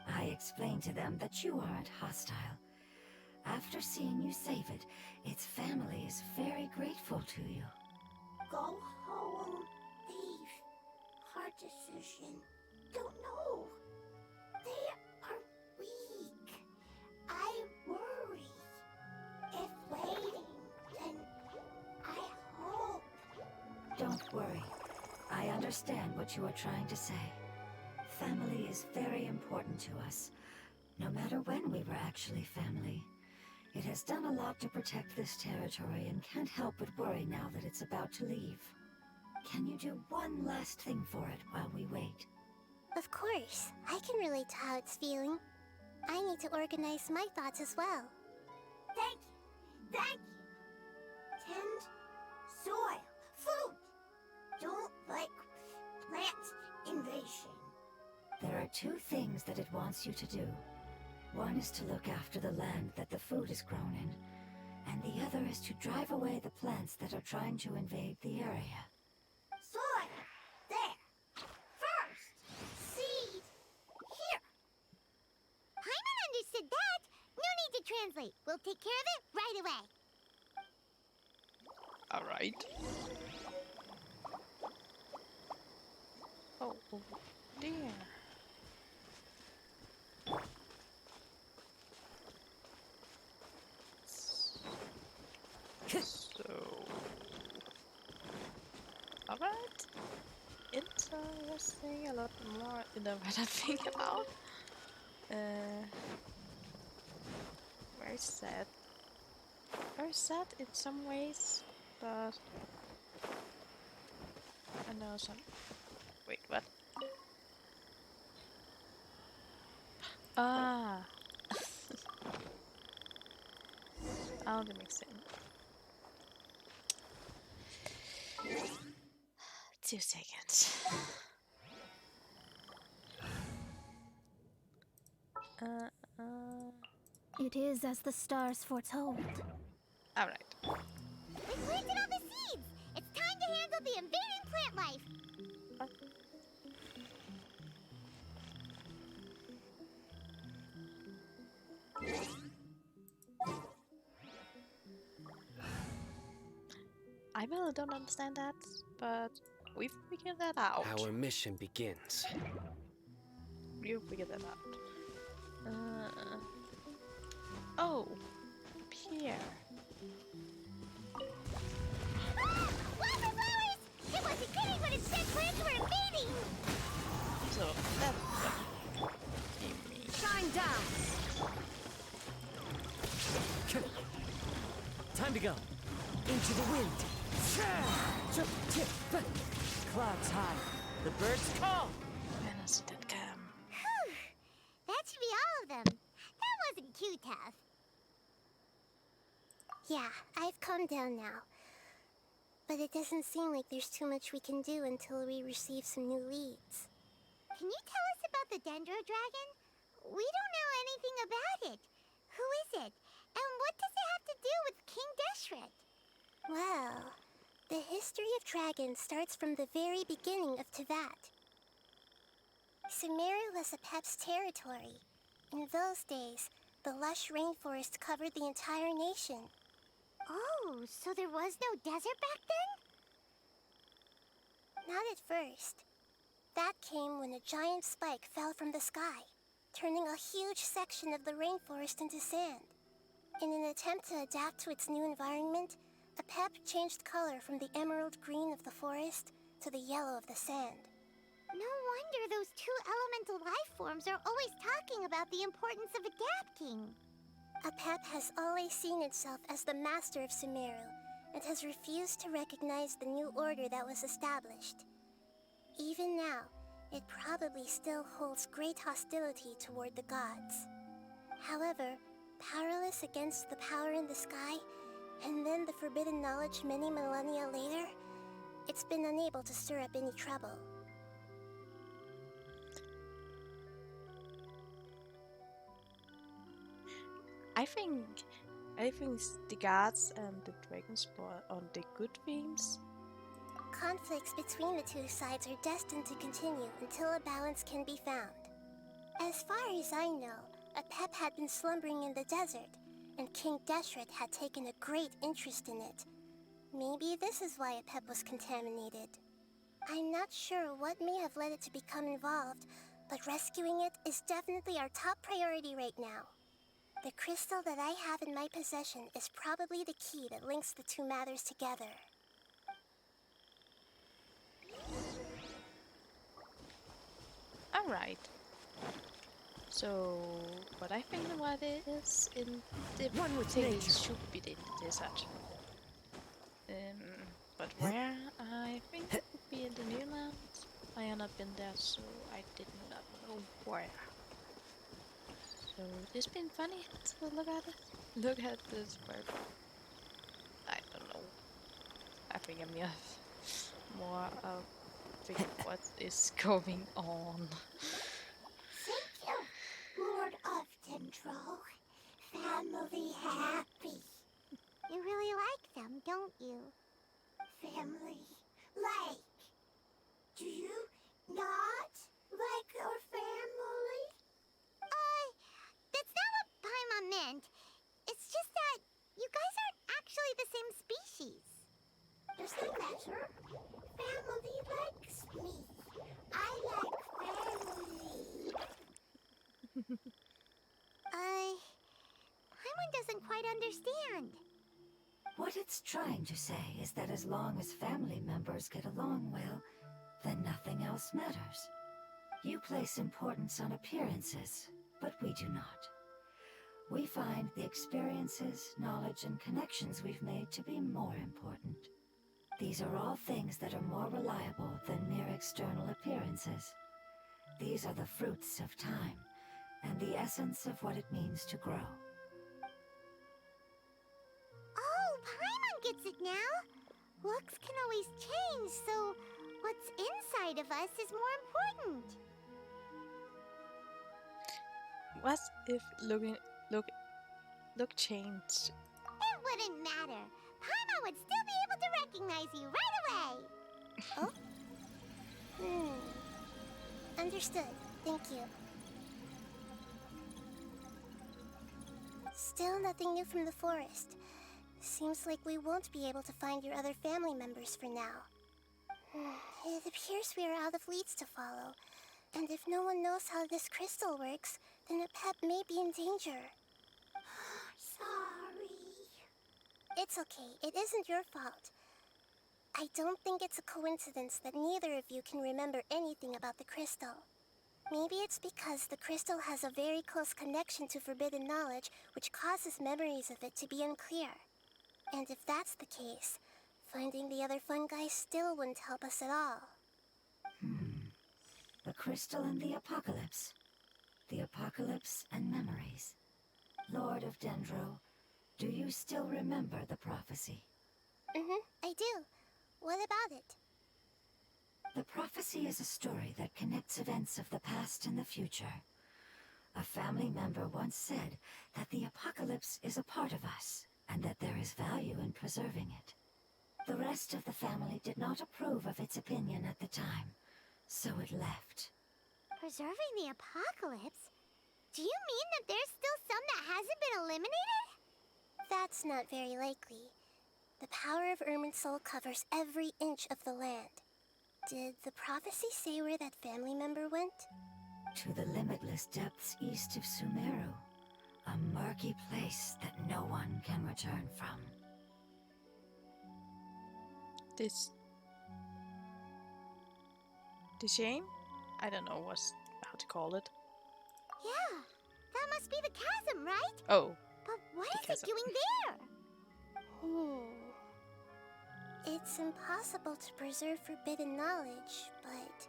I explained to them that you aren't hostile. After seeing you save it, its family is very grateful to you. Go home, thief. Hard decision. Don't know. They are weak. I worry. If waiting, then I hope. Don't worry. I understand what you are trying to say. Family is very important to us, no matter when we were actually family. It has done a lot to protect this territory and can't help but worry now that it's about to leave. Can you do one last thing for it while we wait? Of course, I can relate to how it's feeling. I need to organize my thoughts as well. Thank you. Thank you. Tend, soil, food. Don't like plant invasion. There are two things that it wants you to do. One is to look after the land that the food is grown in, and the other is to drive away the plants that are trying to invade the area. Soil! There! First! Seed! Here! Hyman understood that. No need to translate. We'll take care of it right away. all right. Oh, dear. So, all right. Interesting. A lot more than what I think about. Very sad. Very sad in some ways, but I know some. Wait, what? Ah. Oh, that makes sense. 2 seconds. It is as the stars foretold. All right. We planted all the seeds. It's time to handle the invading plant life. I really don't understand that, but we figured that out. Our mission begins. You figured that out. Oh, up here. Wildflowers! It wasn't kidding when it said plants were invading! So that's what you mean. Shine down! Time to go. Into the wind. Clouds high. The birds call. Fantasy.com. Whew! That should be all of them. That wasn't too tough. Yeah, I've calmed down now. But it doesn't seem like there's too much we can do until we receive some new leads. Can you tell us about the Dendro Dragon? We don't know anything about it. Who is it? And what does it have to do with King Deshret? Well, the history of dragons starts from the very beginning of Tevat. Sumeru was Apep's territory. In those days, the lush rainforest covered the entire nation. Oh, so there was no desert back then? Not at first. That came when a giant spike fell from the sky, turning a huge section of the rainforest into sand. In an attempt to adapt to its new environment, Apep changed color from the emerald green of the forest to the yellow of the sand. No wonder those two elemental life forms are always talking about the importance of adapting. Apep has always seen itself as the master of Sumeru and has refused to recognize the new order that was established. Even now, it probably still holds great hostility toward the gods. However, powerless against the power in the sky, and then the forbidden knowledge many millennia later, it's been unable to stir up any trouble. I think the gods and the dragons were on the good themes. Conflicts between the two sides are destined to continue until a balance can be found. As far as I know, Apep had been slumbering in the desert, and King Deshret had taken a great interest in it. Maybe this is why Apep was contaminated. I'm not sure what may have led it to become involved, but rescuing it is definitely our top priority right now. The crystal that I have in my possession is probably the key that links the two matters together. Alright. So, what I think what it is in the One with thing nature. should be in the desert. But where? I think it would be in the new land. I have not been there, so I did not know where. So it's been funny to look at it. Look at this bird. I don't know. I think I'm just more of think what is going on. Thank you, Lord of Dendro. Family happy. You really like them, don't you? Family like. Do you not like your family? That's not what Paimon meant. It's just that you guys aren't actually the same species. Doesn't matter. Family likes me. I like family. Paimon doesn't quite understand. What it's trying to say is that as long as family members get along well, then nothing else matters. You place importance on appearances, but we do not. We find the experiences, knowledge, and connections we've made to be more important. These are all things that are more reliable than mere external appearances. These are the fruits of time, and the essence of what it means to grow. Oh, Paimon gets it now. Looks can always change, so what's inside of us is more important. What if look changed? It wouldn't matter. Paimon would still be able to recognize you right away. Understood. Thank you. Still nothing new from the forest. Seems like we won't be able to find your other family members for now. It appears we are out of leads to follow, and if no one knows how this crystal works, then a pet may be in danger. Sorry. It's okay, it isn't your fault. I don't think it's a coincidence that neither of you can remember anything about the crystal. Maybe it's because the crystal has a very close connection to forbidden knowledge, which causes memories of it to be unclear. And if that's the case, finding the other fungi still wouldn't help us at all. The crystal and the apocalypse. The apocalypse and memories. Lord of Dendro, do you still remember the prophecy? I do. What about it? The prophecy is a story that connects events of the past and the future. A family member once said that the apocalypse is a part of us, and that there is value in preserving it. The rest of the family did not approve of its opinion at the time, so it left. Preserving the apocalypse? Do you mean that there's still some that hasn't been eliminated? That's not very likely. The power of Irminsul covers every inch of the land. Did the prophecy say where that family member went? To the limitless depths east of Sumeru, a murky place that no one can return from. The shame? I don't know how to call it. Yeah, that must be the chasm, right? Oh, But what The is chasm. it doing there? It's impossible to preserve forbidden knowledge, but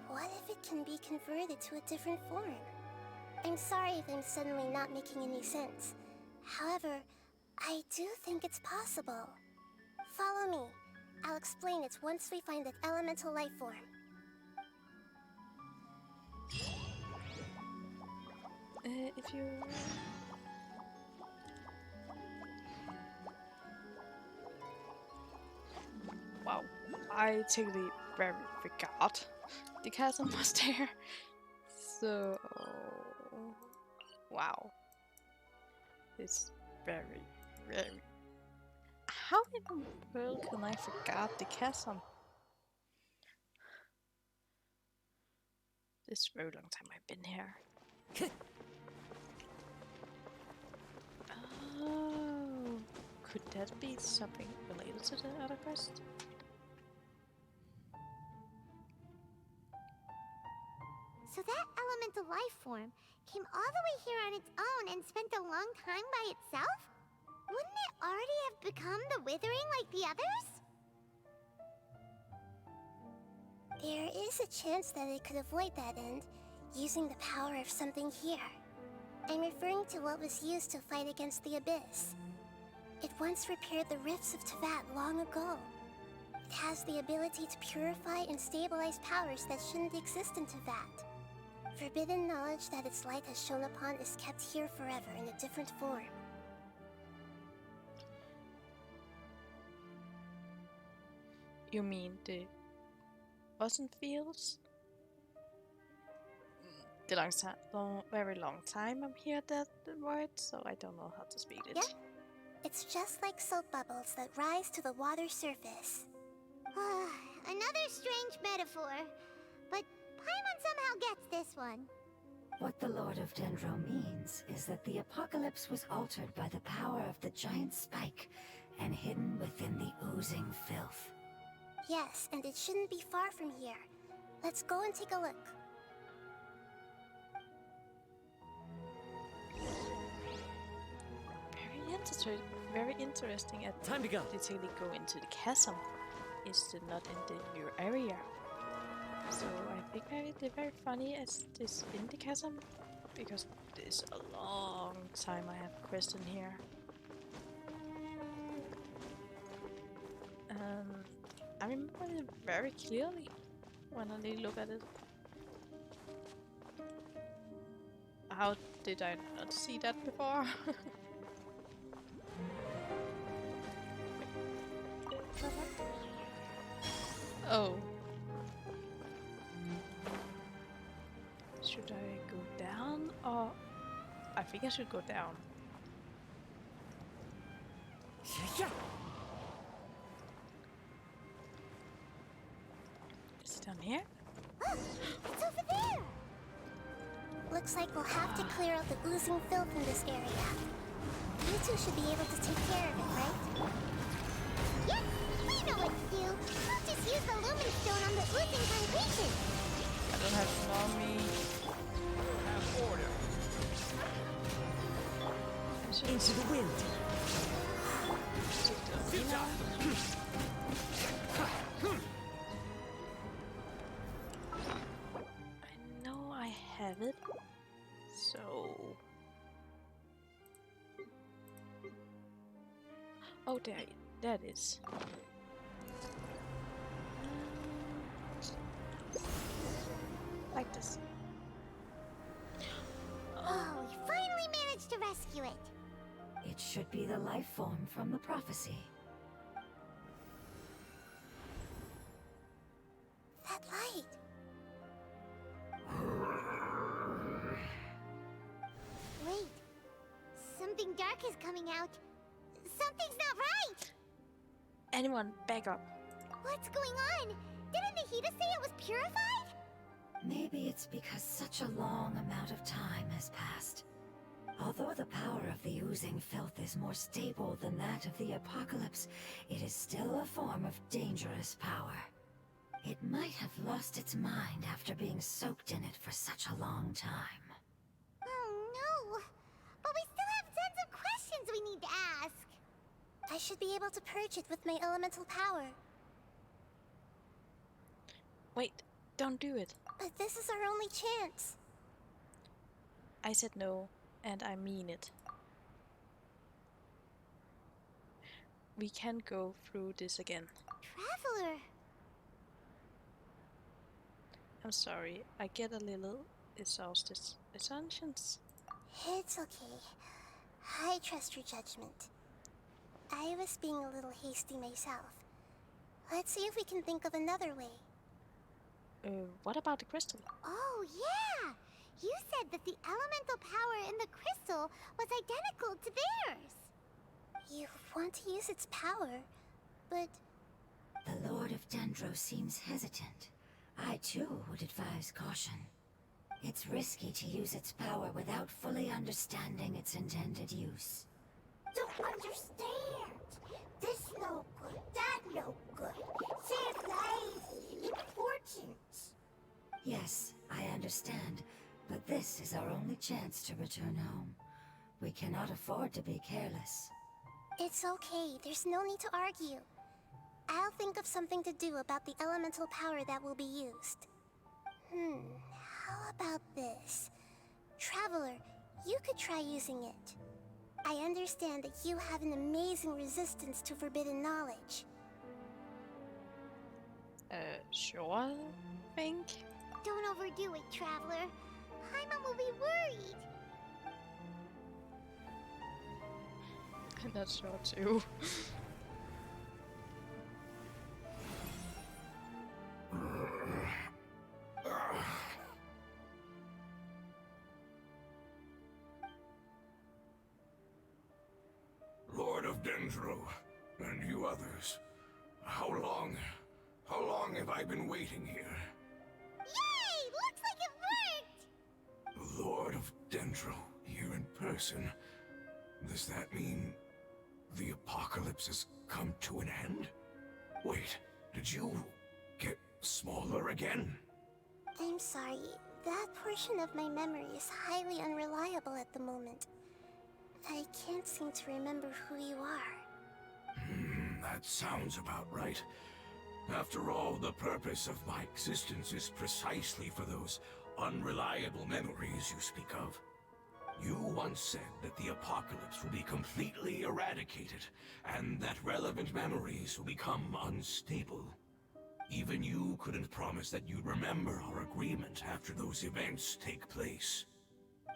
what if it can be converted to a different form? I'm sorry if I'm suddenly not making any sense. However, I do think it's possible. Follow me. I'll explain it once we find that elemental life form. If you... Wow, I totally very forgot the chasm was there. So... Wow. It's very, very... How in the world can I forget the chasm? This is a very long time I've been here. Oh, could that be something related to the other quest? So that elemental life form came all the way here on its own and spent a long time by itself? Wouldn't it already have become the Withering like the others? There is a chance that it could avoid that end, using the power of something here. I'm referring to what was used to fight against the Abyss. It once repaired the rifts of Tevat long ago. It has the ability to purify and stabilize powers that shouldn't exist in Tevat. Forbidden knowledge that its light has shone upon is kept here forever in a different form. You mean the Ocean Fields? Very long time I'm here that word, so I don't know how to speak it. Yeah. It's just like soap bubbles that rise to the water surface. Another strange metaphor. But Paimon somehow gets this one. What the Lord of Dendro means is that the apocalypse was altered by the power of the giant spike and hidden within the oozing filth. Yes, and it shouldn't be far from here. Let's go and take a look. Very interesting at Time to go. detailing go into the chasm. Is it not in the new area? So I think they're very funny as this in the chasm, because this a long time I have quested here. I remember it very clearly when I did look at it. How did I not see that before? Oh. Should I go down or... I think I should go down. Is it down here? It's over there! Looks like we'll have to clear out the oozing filth in this area. You two should be able to take care of it, right? Yep, we know what to do. We'll just use the lumen stone on the oozing concretion. I don't have mommy. Have order. Into the wind. I know I have it. So. Oh, there it is. Like this. Oh, we finally managed to rescue it. It should be the life form from the prophecy. That light. Wait, something dark is coming out. Something's not right. Anyone, back up. What's going on? Didn't Nahida say it was purified? Maybe it's because such a long amount of time has passed. Although the power of the oozing filth is more stable than that of the apocalypse, it is still a form of dangerous power. It might have lost its mind after being soaked in it for such a long time. Oh no! But we still have tons of questions we need to ask. I should be able to purge it with my elemental power. Wait, don't do it. But this is our only chance. I said no, and I mean it. We can't go through this again. Traveler! I'm sorry, I get a little exhausted. Assumptions? It's okay. I trust your judgment. I was being a little hasty myself. Let's see if we can think of another way. What about the crystal? Oh yeah! You said that the elemental power in the crystal was identical to theirs. You want to use its power, but The Lord of Dendro seems hesitant. I too would advise caution. It's risky to use its power without fully understanding its intended use. don't understand. This no good, that no good. Save lives, important. Yes, I understand, but this is our only chance to return home. We cannot afford to be careless. It's okay, there's no need to argue. I'll think of something to do about the elemental power that will be used. How about this? Traveler, you could try using it. I understand that you have an amazing resistance to forbidden knowledge. Sure, I think. Don't overdo it, Traveler. Paimon will be worried. I'm not sure too. Lord of Dendro, and you others, how long have I been waiting here? Yay! Looks like it worked! Lord of Dendro, here in person. Does that mean the apocalypse has come to an end? Wait, did you get smaller again? I'm sorry, that portion of my memory is highly unreliable at the moment. I can't seem to remember who you are. That sounds about right. After all, the purpose of my existence is precisely for those unreliable memories you speak of. You once said that the apocalypse will be completely eradicated, and that relevant memories will become unstable. Even you couldn't promise that you'd remember our agreement after those events take place.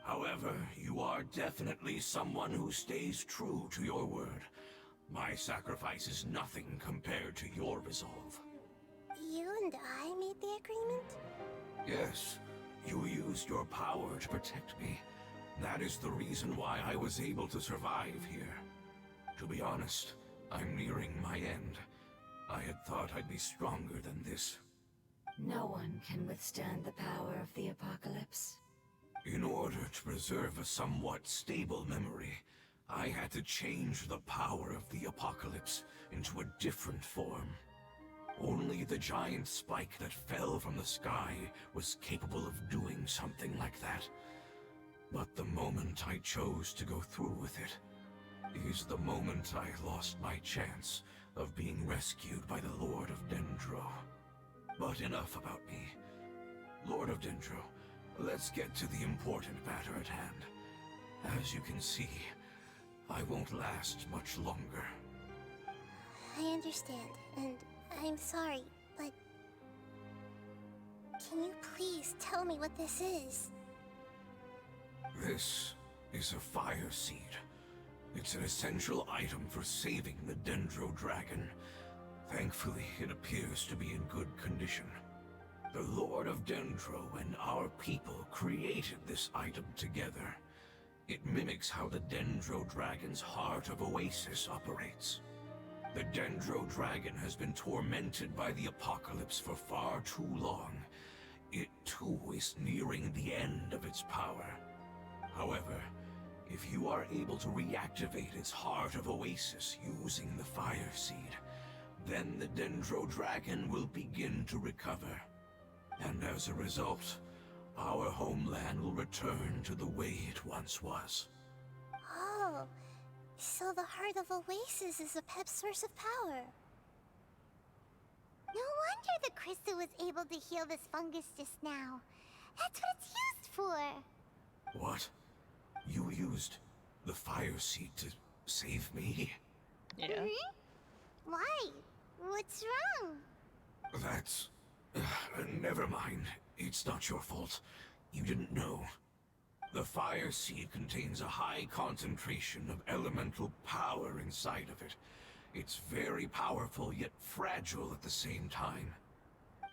However, you are definitely someone who stays true to your word. My sacrifice is nothing compared to your resolve. You and I made the agreement? Yes, you used your power to protect me. That is the reason why I was able to survive here. To be honest, I'm nearing my end. I had thought I'd be stronger than this. No one can withstand the power of the apocalypse. In order to preserve a somewhat stable memory, I had to change the power of the apocalypse into a different form. Only the giant spike that fell from the sky was capable of doing something like that. But the moment I chose to go through with it is the moment I lost my chance of being rescued by the Lord of Dendro. But enough about me. Lord of Dendro, let's get to the important matter at hand. As you can see, I won't last much longer. I understand, and I'm sorry, but... Can you please tell me what this is? This is a fire seed. It's an essential item for saving the Dendro Dragon. Thankfully, it appears to be in good condition. The Lord of Dendro and our people created this item together. It mimics how the Dendro Dragon's Heart of Oasis operates. The Dendro Dragon has been tormented by the apocalypse for far too long. It too is nearing the end of its power. However, if you are able to reactivate its Heart of Oasis using the Fire Seed, then the Dendro Dragon will begin to recover. And as a result, our homeland will return to the way it once was. Oh, so the Heart of Oasis is a pep source of power. No wonder the crystal was able to heal this fungus just now. That's what it's used for. What? You used the Fire Seed to save me? Yeah. Why? What's wrong? That's... never mind. It's not your fault. You didn't know. The Fire Seed contains a high concentration of elemental power inside of it. It's very powerful, yet fragile at the same time.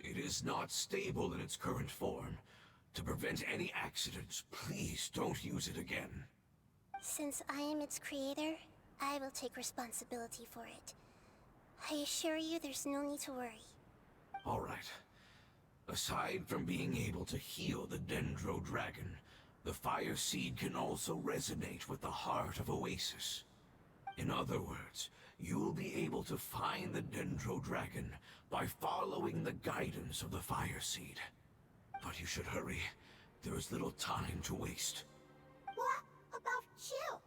It is not stable in its current form. To prevent any accidents, please don't use it again. Since I am its creator, I will take responsibility for it. I assure you there's no need to worry. All right. Aside from being able to heal the Dendro Dragon, the Fire Seed can also resonate with the Heart of Oasis. In other words, you'll be able to find the Dendro Dragon by following the guidance of the Fire Seed. But you should hurry. There is little time to waste. What about you?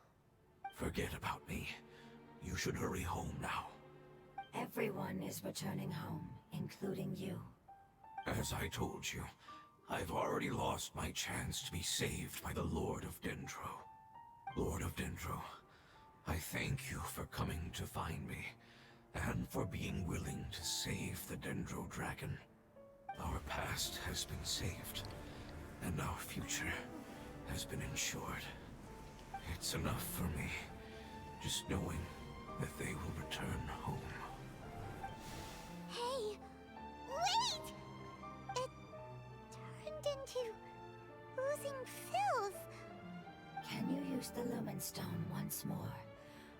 Forget about me. You should hurry home now. Everyone is returning home, including you. As I told you, I've already lost my chance to be saved by the Lord of Dendro. Lord of Dendro, I thank you for coming to find me, and for being willing to save the Dendro Dragon. Our past has been saved, and our future has been ensured. It's enough for me, just knowing that they will return home. Hey, wait! It turned into oozing filth. Can you use the Lumen Stone once more?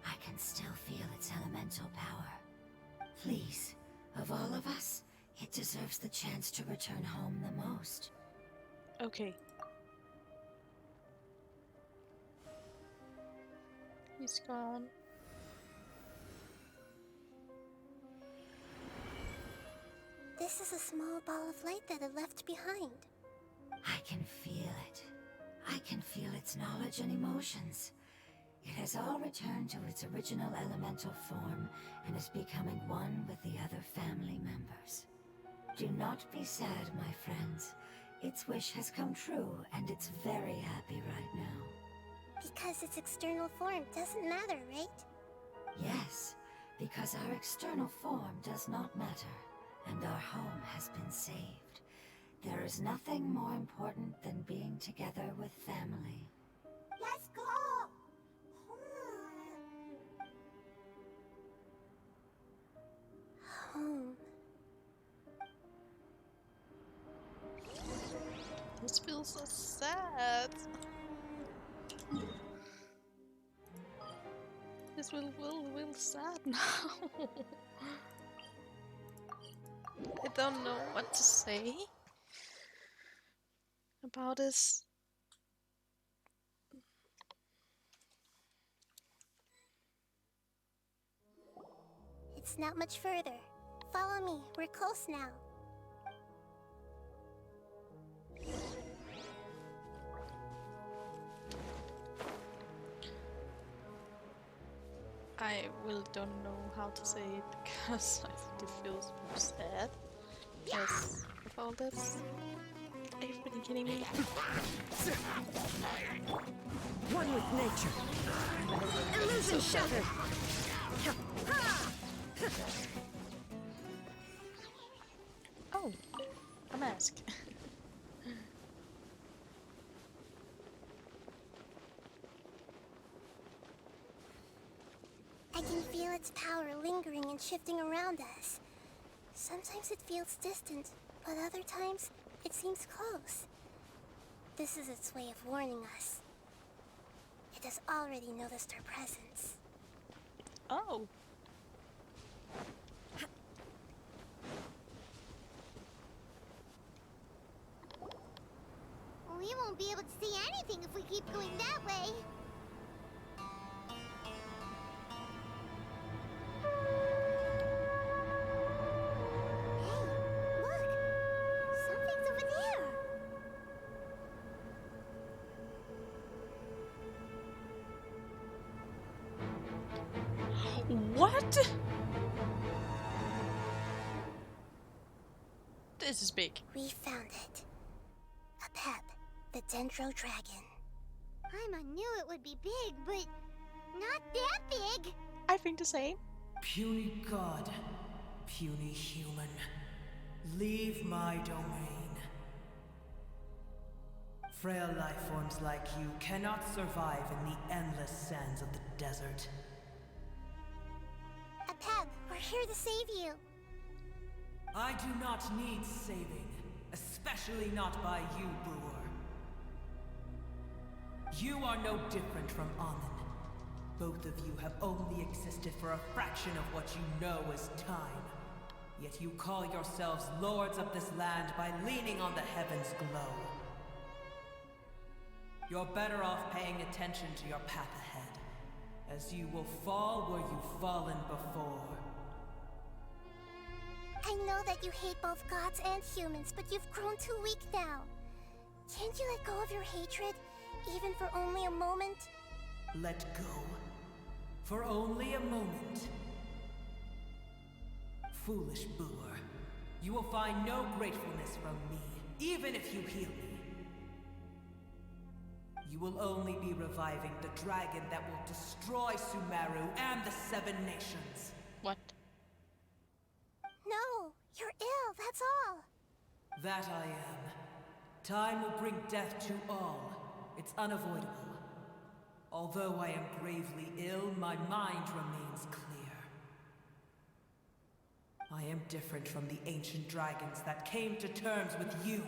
I can still feel its elemental power. Please, of all of us, it deserves the chance to return home the most. Okay. He's gone. This is a small ball of light that it left behind. I can feel it. I can feel its knowledge and emotions. It has all returned to its original elemental form and is becoming one with the other family members. Do not be sad, my friends. Its wish has come true, and it's very happy right now. Because its external form doesn't matter, right? Yes, because our external form does not matter, and our home has been saved. There is nothing more important than being together with family. Let's go! Home. This feels so sad. This face will sad now. I don't know what to say about this. It's not much further. Follow me. We're close now. I really don't know how to say it because I think it feels more sad. Because of all this. Are you freaking kidding me? One with nature. Illusion shattered. Oh, a mask. I can feel its power lingering and shifting around us. Sometimes it feels distant, but other times it seems close. This is its way of warning us. It has already noticed our presence. Oh. We won't be able to see anything if we keep going that way. Hey, look! Something's over there! What? This is big. We found it. A pep, the Dendro Dragon. Paimon knew it would be big, but not that big. I think the same. Puny god, puny human, leave my domain. Frail life forms like you cannot survive in the endless sands of the desert. A pep, we're here to save you. I do not need saving, especially not by you, Brewer. You are no different from Amun. Both of you have only existed for a fraction of what you know as time. Yet you call yourselves lords of this land by leaning on the heavens' glow. You're better off paying attention to your path ahead, as you will fall where you've fallen before. I know that you hate both gods and humans, but you've grown too weak now. Can't you let go of your hatred, even for only a moment? Let go. For only a moment. Foolish Brewer. You will find no gratefulness from me, even if you heal me. You will only be reviving the dragon that will destroy Sumeru and the Seven Nations. What? No, you're ill, that's all. That I am. Time will bring death to all. It's unavoidable. Although I am gravely ill, my mind remains clear. I am different from the ancient dragons that came to terms with you.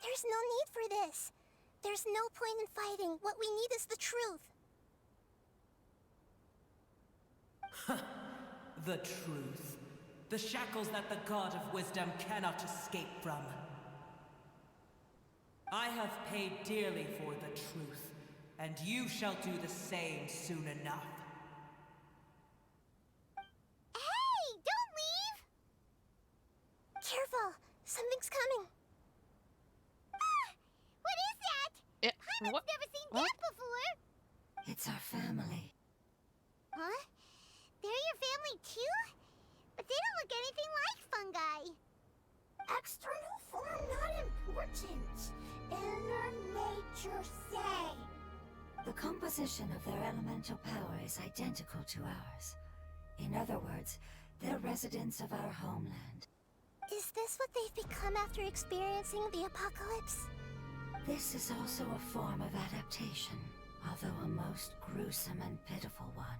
There's no need for this. There's no point in fighting. What we need is the truth. The truth. The shackles that the God of Wisdom cannot escape from. I have paid dearly for the truth, and you shall do the same soon enough. Hey, don't leave! Careful, something's coming. Ah, what is that? Yeah. Paimon's What? never seen What? that before. It's our family. Huh? They're your family too? But they don't look anything like fungi. External form not important. Inner nature say. The composition of their elemental power is identical to ours. In other words, they're residents of our homeland. Is this what they've become after experiencing the apocalypse? This is also a form of adaptation, although a most gruesome and pitiful one.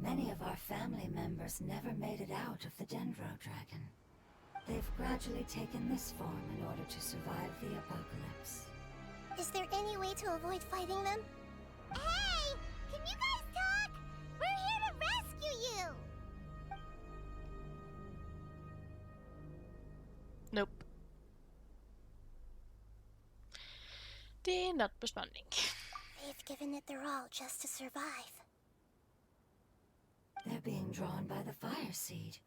Many of our family members never made it out of the Dendro Dragon. They've gradually taken this form in order to survive the apocalypse. Is there any way to avoid fighting them? Hey! Can Nope. Det er not responding. They've given it their all just to survive. They're being drawn by the fire seed.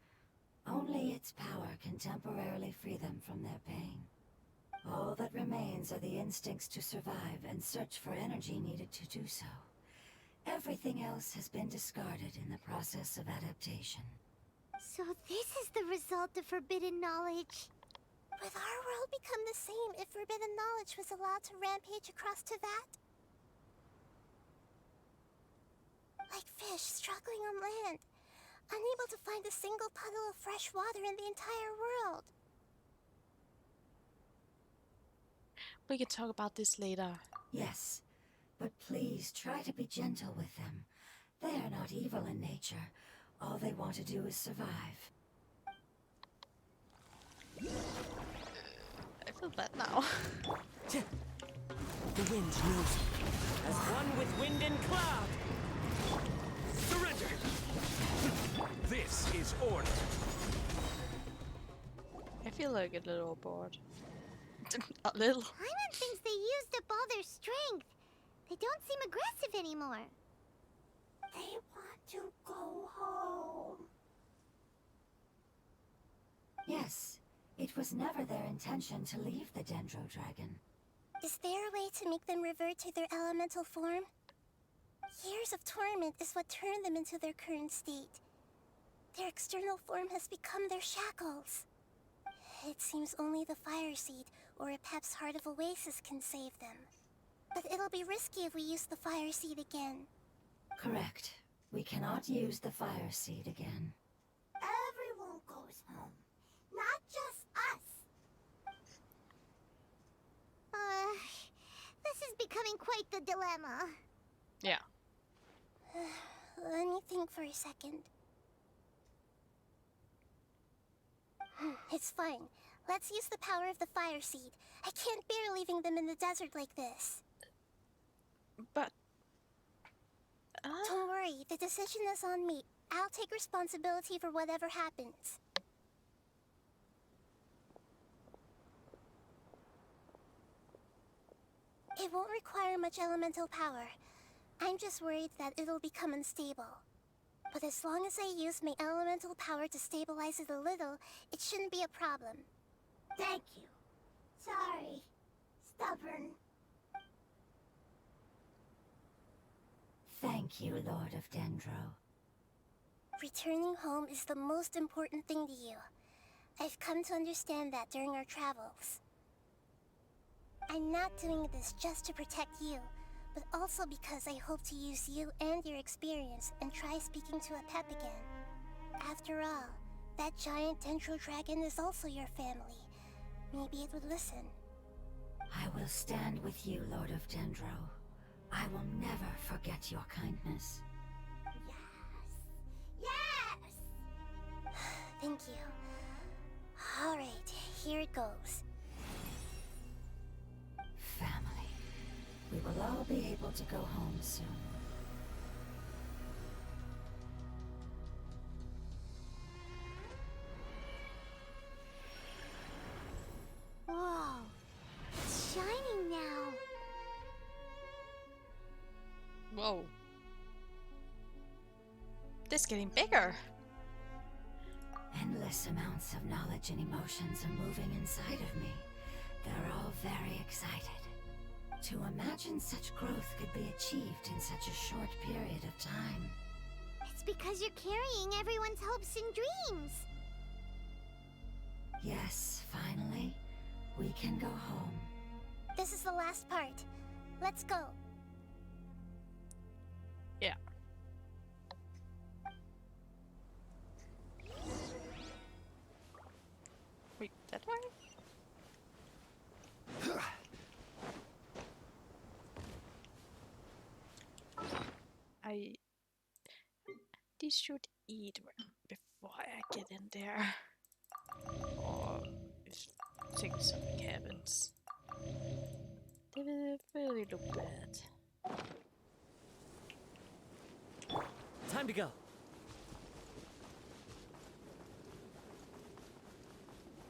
Only its power can temporarily free them from their pain. All that remains are the instincts to survive and search for energy needed to do so. Everything else has been discarded in the process of adaptation. So this is the result of forbidden knowledge. Would our world become the same if forbidden knowledge was allowed to rampage across Teyvat? Like fish struggling on land, unable to find a single puddle of fresh water in the entire world. We can talk about this later. Yes, but please try to be gentle with them. They are not evil in nature. All they want to do is survive. I feel bad now. The wind knows me, as one with wind and cloud. Surrender! This is order. I feel like a little bored. A little. Hyman thinks they used up all their strength. They don't seem aggressive anymore. They want to go home. Yes, it was never their intention to leave the Dendro Dragon. Is there a way to make them revert to their elemental form? Years of torment is what turned them into their current state. Their external form has become their shackles. It seems only the Fire Seed or Epep's Heart of Oasis can save them. But it'll be risky if we use the Fire Seed again. Correct. We cannot use the Fire Seed again. Everyone goes home, not just us. This is becoming quite the dilemma. Yeah. Let me think for a second. It's fine. Let's use the power of the Fire Seed. I can't bear leaving them in the desert like this. But... Don't worry, the decision is on me. I'll take responsibility for whatever happens. It won't require much elemental power. I'm just worried that it'll become unstable. But as long as I use my elemental power to stabilize it a little, it shouldn't be a problem. Thank you. Sorry. Stubborn. Thank you, Lord of Dendro. Returning home is the most important thing to you. I've come to understand that during our travels. I'm not doing this just to protect you, but also because I hope to use you and your experience and try speaking to Epep again. After all, that giant Dendro Dragon is also your family. Maybe it would listen. I will stand with you, Lord of Dendro. I will never forget your kindness. Yes! Thank you. Alright, here it goes. Family. We will all be able to go home soon. Whoa. It's shining now. Whoa. This is getting bigger. Endless amounts of knowledge and emotions are moving inside of me. They're all very excited. To imagine such growth could be achieved in such a short period of time. It's because you're carrying everyone's hopes and dreams. Yes, finally, we can go home. This is the last part. Let's go. Yeah. Wait, that way? This should eat before I get in there. Or if something happens. They will really look bad. Time to go.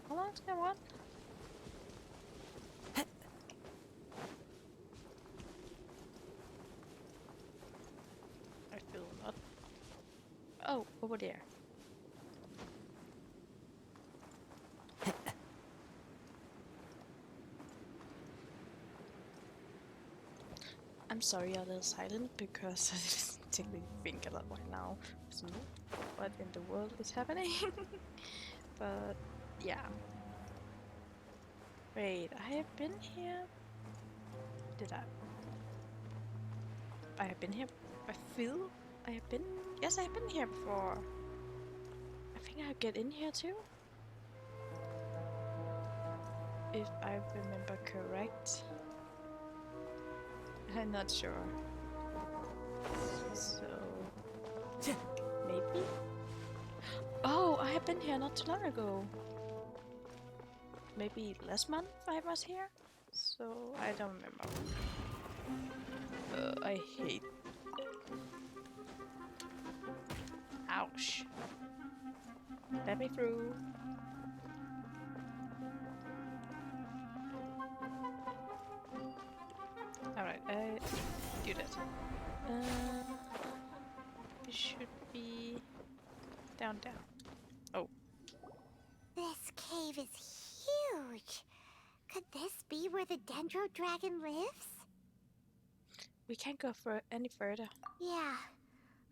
How long Come on. I feel not. Oh, over there. I'm sorry I'm a little silent because I didn't technically think a lot right now. So, what in the world is happening? But yeah. Wait, I have been here? Did I? I have been here. I feel I have been. Yes, I have been here before. I think I get in here too. If I remember correct. I'm not sure. So maybe. Oh, I have been here not too long ago. Maybe last month I was here. So I don't remember. I hate. Ouch. Let me through. Alright, I do that. It should be down. Oh. This cave is huge. Could this be where the Dendro Dragon lives? We can't go for any further. Yeah.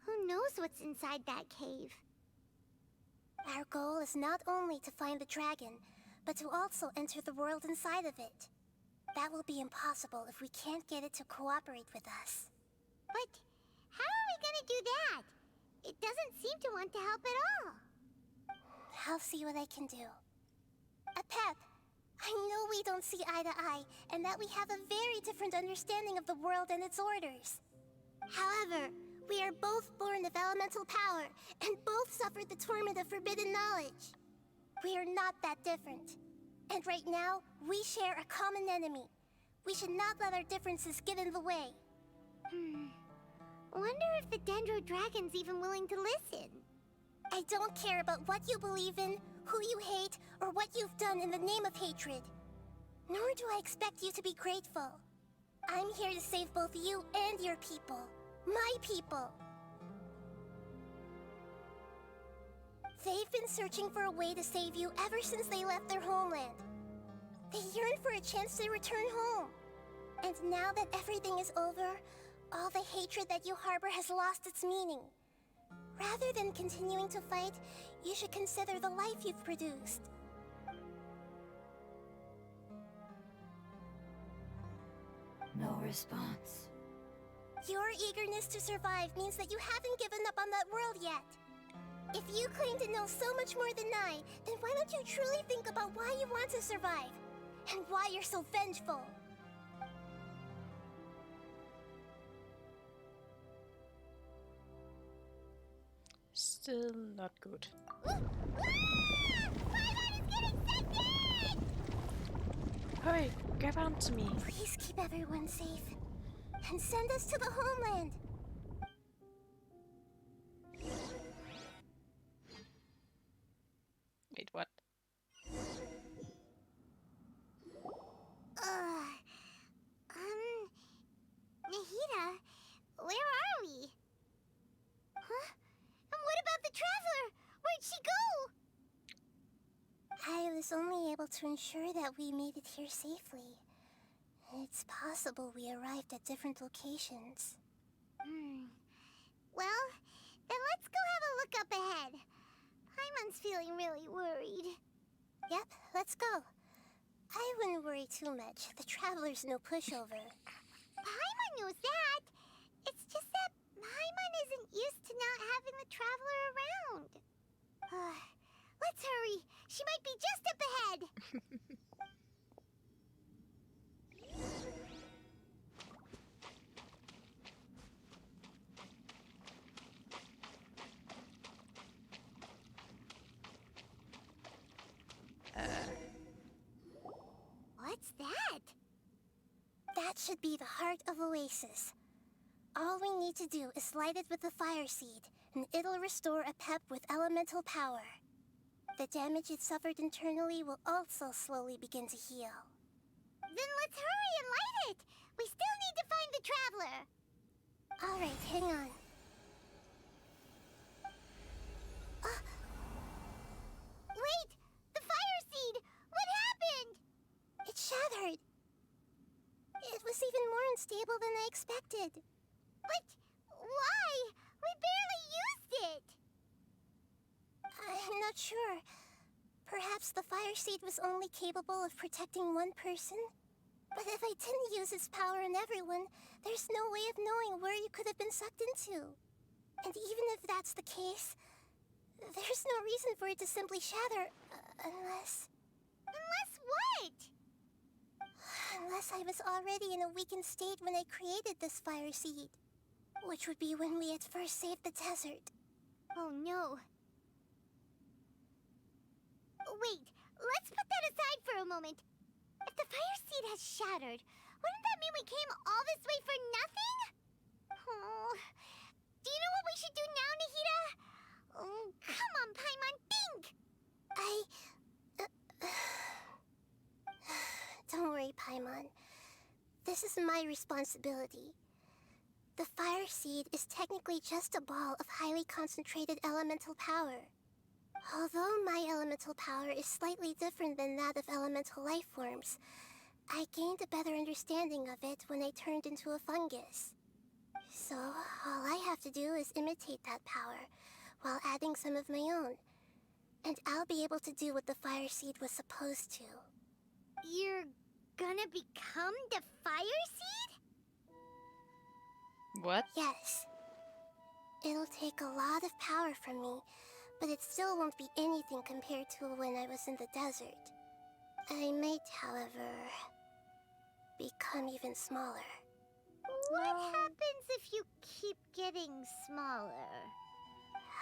Who knows what's inside that cave? Our goal is not only to find the dragon, but to also enter the world inside of it. That will be impossible if we can't get it to cooperate with us. But how are we gonna do that? It doesn't seem to want to help at all. I'll see what I can do. Pep, I know we don't see eye to eye, and that we have a very different understanding of the world and its orders. However, we are both born of elemental power, and both suffered the torment of forbidden knowledge. We are not that different. And right now, we share a common enemy. We should not let our differences get in the way. Wonder if the Dendro Dragon's even willing to listen. I don't care about what you believe in, who you hate, or what you've done in the name of hatred. Nor do I expect you to be grateful. I'm here to save both you and your people. My people. They've been searching for a way to save you ever since they left their homeland. They yearn for a chance to return home. And now that everything is over, all the hatred that you harbor has lost its meaning. Rather than continuing to fight, you should consider the life you've produced. No response. Your eagerness to survive means that you haven't given up on that world yet. If you claim to know so much more than I, then why don't you truly think about why you want to survive? And why you're so vengeful? Still not good. Hurry, grab onto me. Please keep everyone safe. And send us to the homeland. Wait, what? Nahida, where are we? Huh? And what about the traveler? Where'd she go? I was only able to ensure that we made it here safely. It's possible we arrived at different locations. Well, then let's go have a look up ahead. Paimon's feeling really worried. Yep, let's go. I wouldn't worry too much. The traveler's no pushover. Paimon knows that. It's just that Paimon isn't used to not having the traveler around. Let's hurry. She might be just up ahead. What's that? That should be the heart of Oasis. All we need to do is light it with the fire seed, and it'll restore a pep with elemental power. the damage it suffered internally will also slowly begin to heal. Then let's hurry and light it! We still need to find the Traveler! Alright, hang on. Wait! The fire seed! What happened? It shattered. It was even more unstable than I expected. But why? We barely used it! I'm not sure. Perhaps the fire seed was only capable of protecting one person? But if I didn't use its power on everyone, there's no way of knowing where you could have been sucked into. And even if that's the case, there's no reason for it to simply shatter, unless... Unless what? Unless I was already in a weakened state when I created this fire seed. Which would be when we had first saved the desert. Oh no. Wait, let's put that aside for a moment. If the fire seed has shattered, wouldn't that mean we came all this way for nothing? Oh, do you know what we should do now, Nahida? Oh, come on, Paimon, think! Don't worry, Paimon. This is my responsibility. The fire seed is technically just a ball of highly concentrated elemental power. Although my elemental power is slightly different than that of elemental life forms, I gained a better understanding of it when I turned into a fungus. So, all I have to do is imitate that power, while adding some of my own. And I'll be able to do what the fire seed was supposed to. You're gonna become the fire seed? What? Yes. It'll take a lot of power from me, but it still won't be anything compared to when I was in the desert. I might, however, become even smaller. What happens if you keep getting smaller?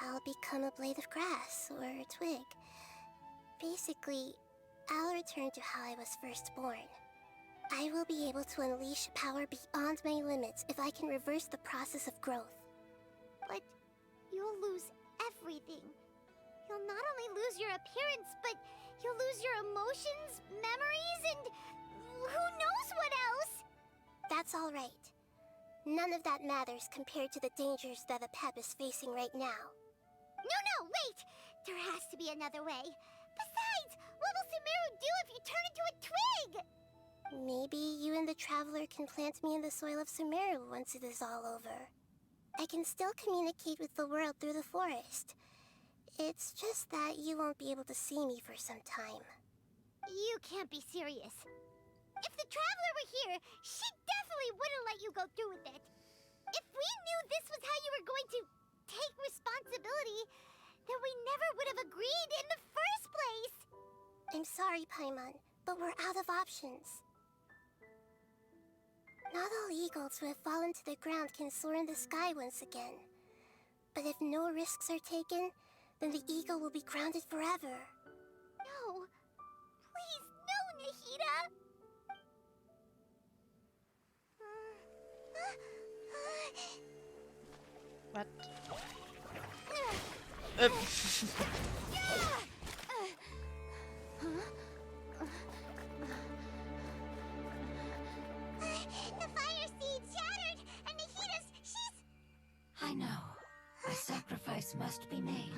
I'll become a blade of grass or a twig. Basically, I'll return to how I was first born. I will be able to unleash power beyond my limits if I can reverse the process of growth. But you'll lose everything. You'll not only lose your appearance, but you'll lose your emotions, memories, and who knows what else? That's all right. None of that matters compared to the dangers that a pep is facing right now. No, wait! There has to be another way. Besides, what will Sumeru do if you turn into a twig? Maybe you and the Traveler can plant me in the soil of Sumeru once it is all over. I can still communicate with the world through the forest. It's just that you won't be able to see me for some time. You can't be serious. If the Traveler were here, she definitely wouldn't let you go through with it. If we knew this was how you were going to take responsibility, then we never would have agreed in the first place. I'm sorry, Paimon, but we're out of options. Not all eagles who have fallen to the ground can soar in the sky once again. But if no risks are taken, then the eagle will be grounded forever. No. Please, no, Nahida! What? The fire seed shattered, and she's... I know. A sacrifice must be made,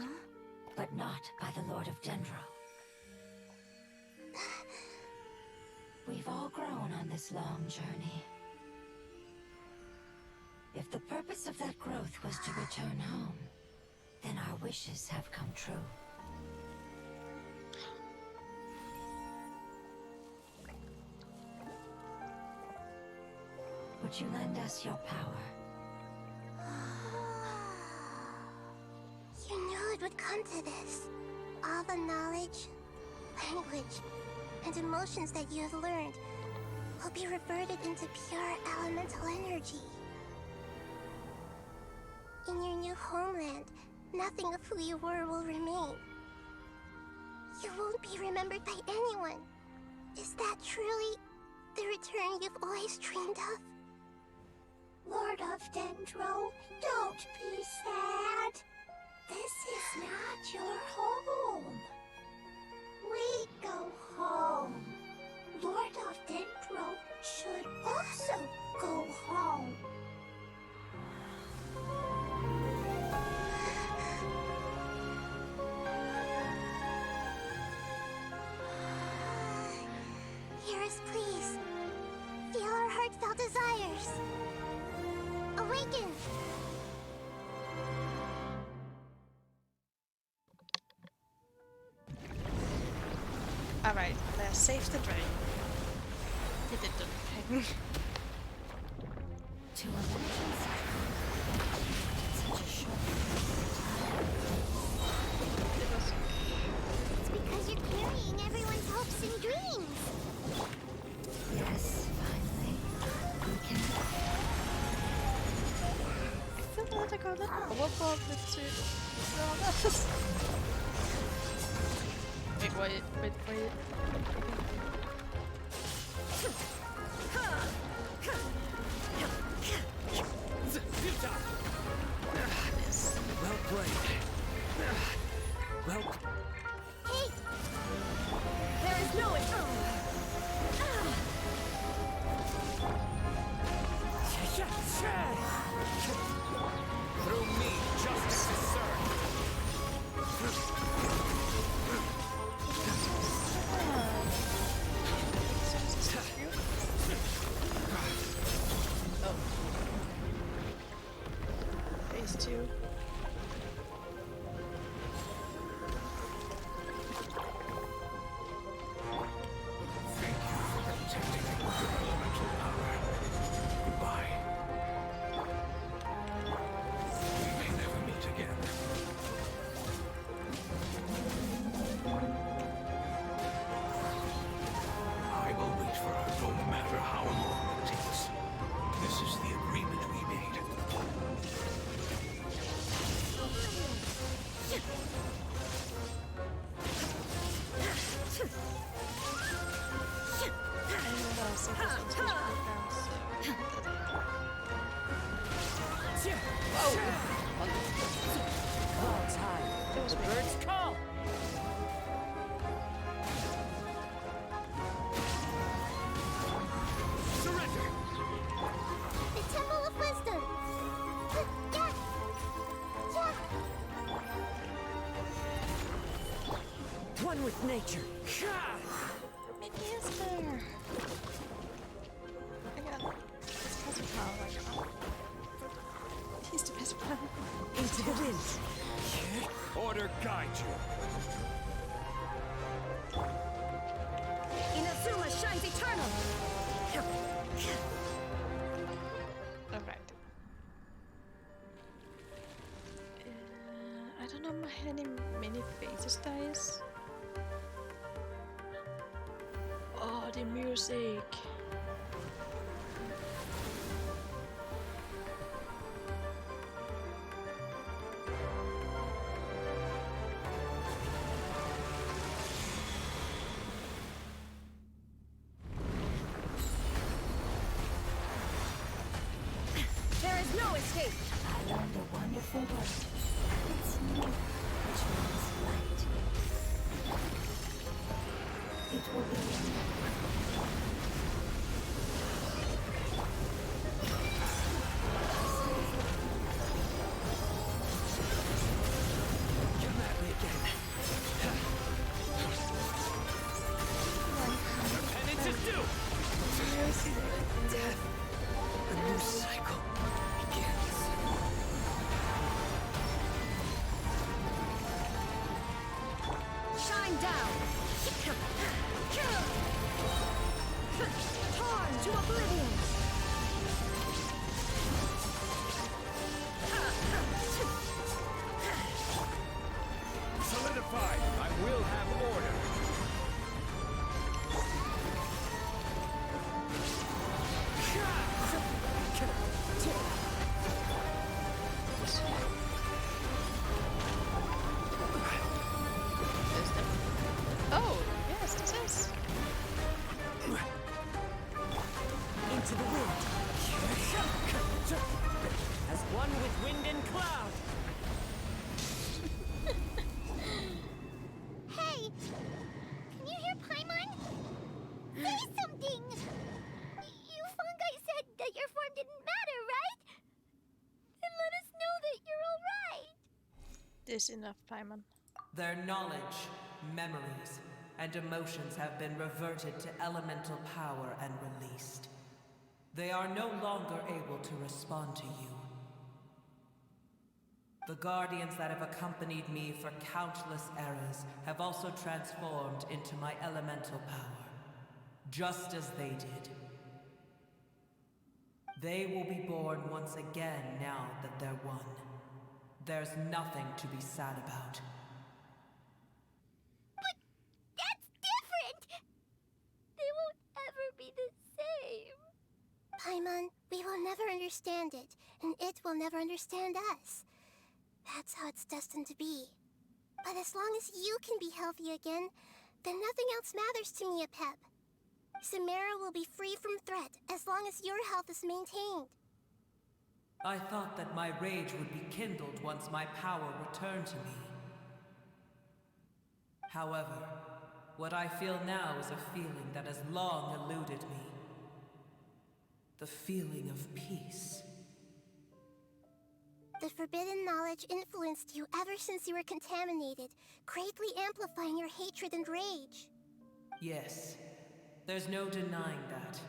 but not by the Lord of Dendro. We've all grown on this long journey. If the purpose of that growth was to return home, then our wishes have come true. Would you lend us your power? You knew it would come to this. All the knowledge, language, and emotions that you have learned will be reverted into pure elemental energy. In your new homeland, nothing of who you were will remain. You won't be remembered by anyone. Is that truly the return you've always dreamed of? Lord of Dendro, don't be sad. This is not your home. Yes, please. Feel our heartfelt desires. Awaken! Alright, let's save the drain. He did the thing. To imagine such a short It's because you're carrying everyone's hopes and dreams. Yes, finally. We can. I feel like I got it. What about the two? Wait. Well played. Well. Hey! There is no Through me, justice is served. Oh. Phase 2. Thank you for protecting me with your elemental power. Goodbye. We may never meet again. I will wait for her no matter how long it takes. This is the agreement we made. Clouds high. The birds call. Surrender. The Temple of Wisdom! Yeah! One with nature. It is there. Again, it's passive power right now. He's the passive power. Into the wind. Order guide you. Inazuma shines eternal. Alright. I don't know how many phases there is. Oh, the music. There is no escape. I learned a wonderful word. It's new, which means light. It will be Come at me again. Your penance is due. A new cycle begins. Shine down. Torn to oblivion. Solidified. I will have order. Oh, yes, this is. Into the wind. As one with wind and cloud. Hey! Can you hear Paimon? Say something! You fungi said that your form didn't matter, right? Then let us know that you're alright! This enough, Paimon. Their knowledge, memories, and emotions have been reverted to elemental power and released. They are no longer able to respond to you. The guardians that have accompanied me for countless eras have also transformed into my elemental power, just as they did. They will be born once again now that they're one. There's nothing to be sad about. But that's different! They won't ever be the same. Paimon, we will never understand it, and it will never understand us. That's how it's destined to be. But as long as you can be healthy again, then nothing else matters to me, Apep. Samara will be free from threat as long as your health is maintained. I thought that my rage would be kindled once my power returned to me. However, what I feel now is a feeling that has long eluded me. The feeling of peace. The forbidden knowledge influenced you ever since you were contaminated, greatly amplifying your hatred and rage. Yes, there's no denying that.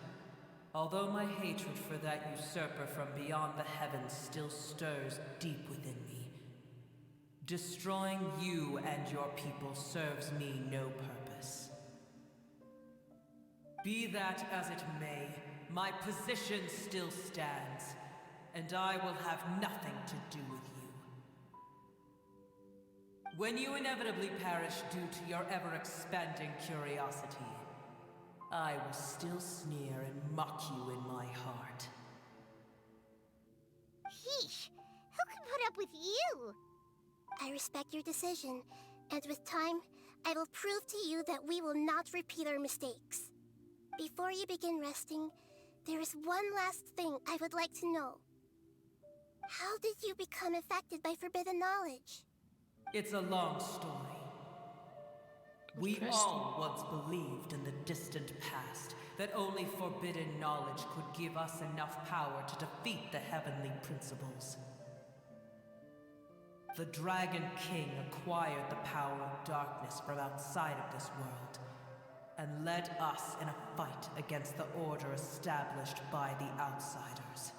Although my hatred for that usurper from beyond the heavens still stirs deep within me, destroying you and your people serves me no purpose. Be that as it may, my position still stands, and I will have nothing to do with you. When you inevitably perish due to your ever-expanding curiosity, I will still sneer and mock you in my heart. Heesh, who can put up with you? I respect your decision, and with time, I will prove to you that we will not repeat our mistakes. Before you begin resting, there is one last thing I would like to know. How did you become affected by forbidden knowledge? It's a long story. We all once believed in the distant past that only forbidden knowledge could give us enough power to defeat the heavenly principles. The Dragon King acquired the power of darkness from outside of this world, and led us in a fight against the order established by the outsiders.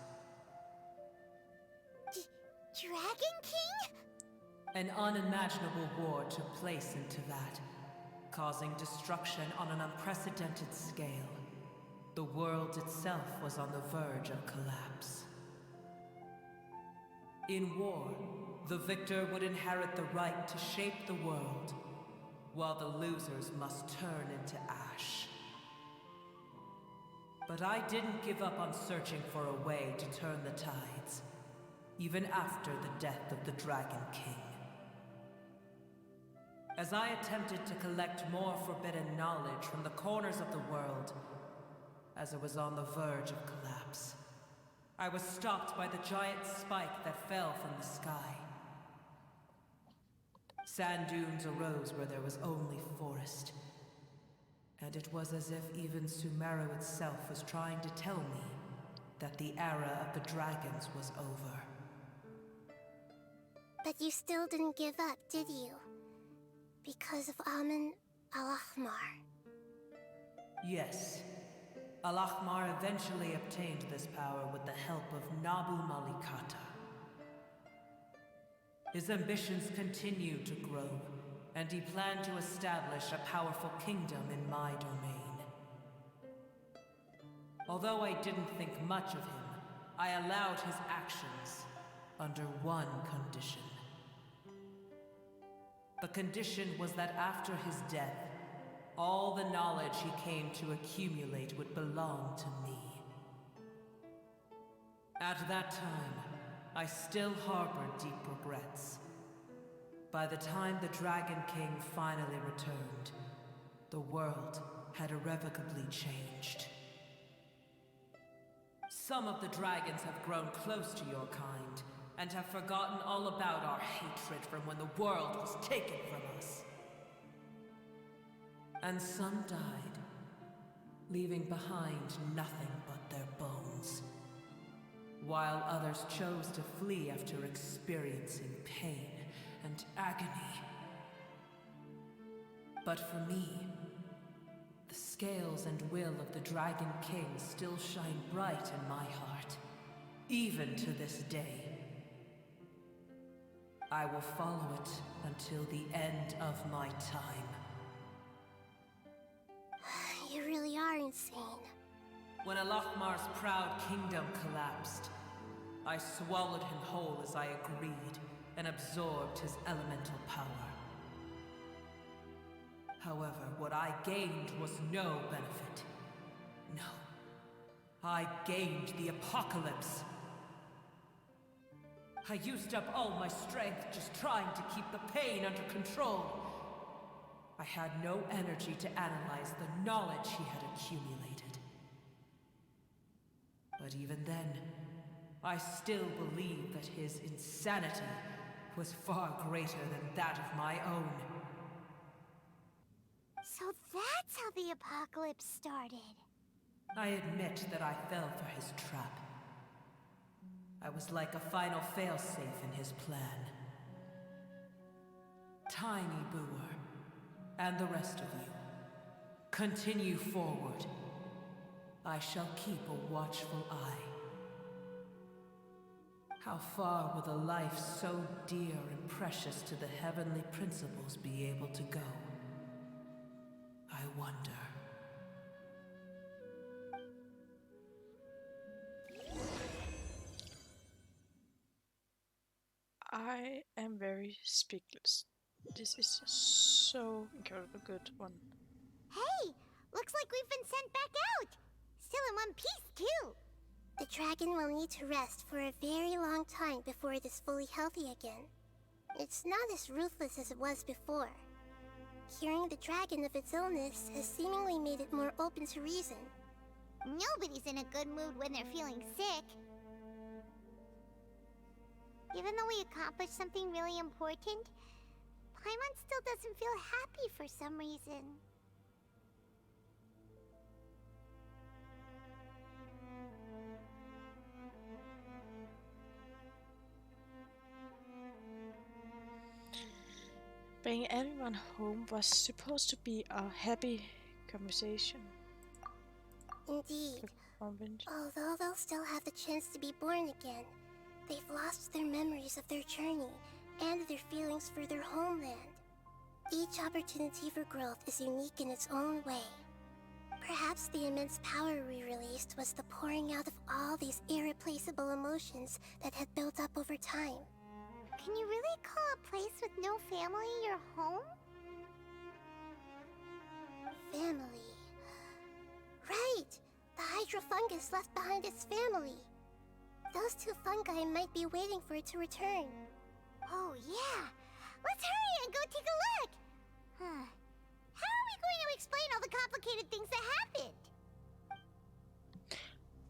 Dragon King? An unimaginable war took place into that, causing destruction on an unprecedented scale. The world itself was on the verge of collapse. In war, the victor would inherit the right to shape the world, while the losers must turn into ash. But I didn't give up on searching for a way to turn the tides, even after the death of the Dragon King. As I attempted to collect more forbidden knowledge from the corners of the world, as it was on the verge of collapse, I was stopped by the giant spike that fell from the sky. Sand dunes arose where there was only forest, and it was as if even Sumeru itself was trying to tell me that the era of the dragons was over. But you still didn't give up, did you? Because of Amun Al-Ahmar. Yes. Al-Ahmar eventually obtained this power with the help of Nabu Malikata. His ambitions continued to grow, and he planned to establish a powerful kingdom in my domain. Although I didn't think much of him, I allowed his actions under one condition. The condition was that after his death, all the knowledge he came to accumulate would belong to me. At that time, I still harbored deep regrets. By the time the Dragon King finally returned, the world had irrevocably changed. Some of the dragons have grown close to your kind, and have forgotten all about our hatred from when the world was taken from us. And some died, leaving behind nothing but their bones, while others chose to flee after experiencing pain and agony. But for me, the scales and will of the Dragon King still shine bright in my heart, even to this day. I will follow it until the end of my time. You really are insane. When Alachmar's proud kingdom collapsed, I swallowed him whole as I agreed and absorbed his elemental power. However, what I gained was no benefit. No. I gained the apocalypse. I used up all my strength just trying to keep the pain under control. I had no energy to analyze the knowledge he had accumulated. But even then, I still believe that his insanity was far greater than that of my own. So that's how the apocalypse started. I admit that I fell for his trap. I was like a final failsafe in his plan. Tiny Booer, and the rest of you, continue forward. I shall keep a watchful eye. How far will a life so dear and precious to the heavenly principles be able to go? I wonder. I am very speechless. This is so incredibly good one. Hey, looks like we've been sent back out. Still in one piece, too. The dragon will need to rest for a very long time before it is fully healthy again. It's not as ruthless as it was before. Curing the dragon of its illness has seemingly made it more open to reason. Nobody's in a good mood when they're feeling sick. Even though we accomplished something really important, Paimon still doesn't feel happy for some reason. Bringing everyone home was supposed to be a happy conversation. Indeed. Convention. Although they'll still have the chance to be born again, they've lost their memories of their journey and their feelings for their homeland. Each opportunity for growth is unique in its own way. Perhaps the immense power we released was the pouring out of all these irreplaceable emotions that had built up over time. Can you really call a place with no family your home? Family. Right! The hydrofungus left behind its family. Those two fungi might be waiting for it to return. Oh, yeah. Let's hurry and go take a look. Huh. How are we going to explain all the complicated things that happened?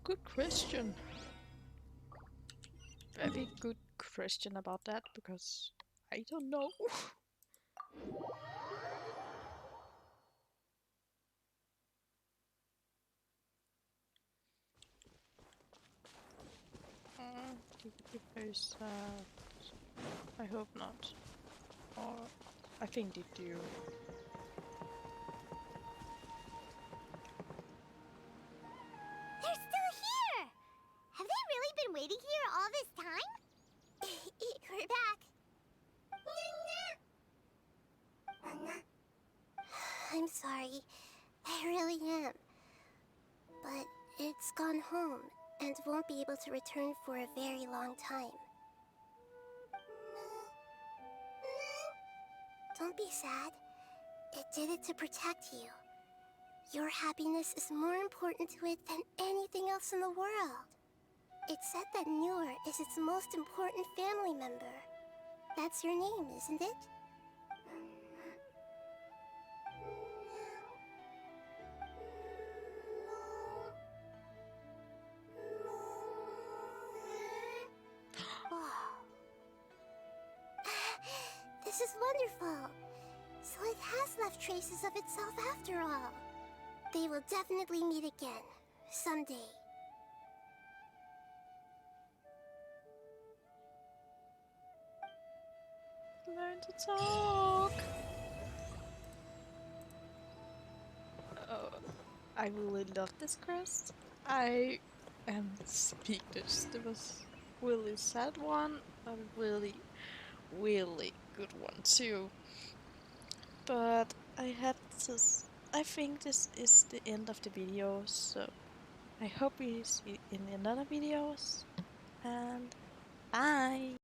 Good question. Very good question about that, because I don't know. Very sad. I hope not. Or I think they do. They're still here! Have they really been waiting here all this time? We're back. I'm sorry. I really am. But it's gone home and won't be able to return for a very long time. Don't be sad. It did it to protect you. Your happiness is more important to it than anything else in the world. It's said that Newer is its most important family member. That's your name, isn't it? This is wonderful. So it has left traces of itself after all. They will definitely meet again, someday. Learn to talk. I really love this quest. I am speechless. It was really sad one, but really, really good one too. But I have to. I think this is the end of the video, so I hope we see you in another videos, and bye!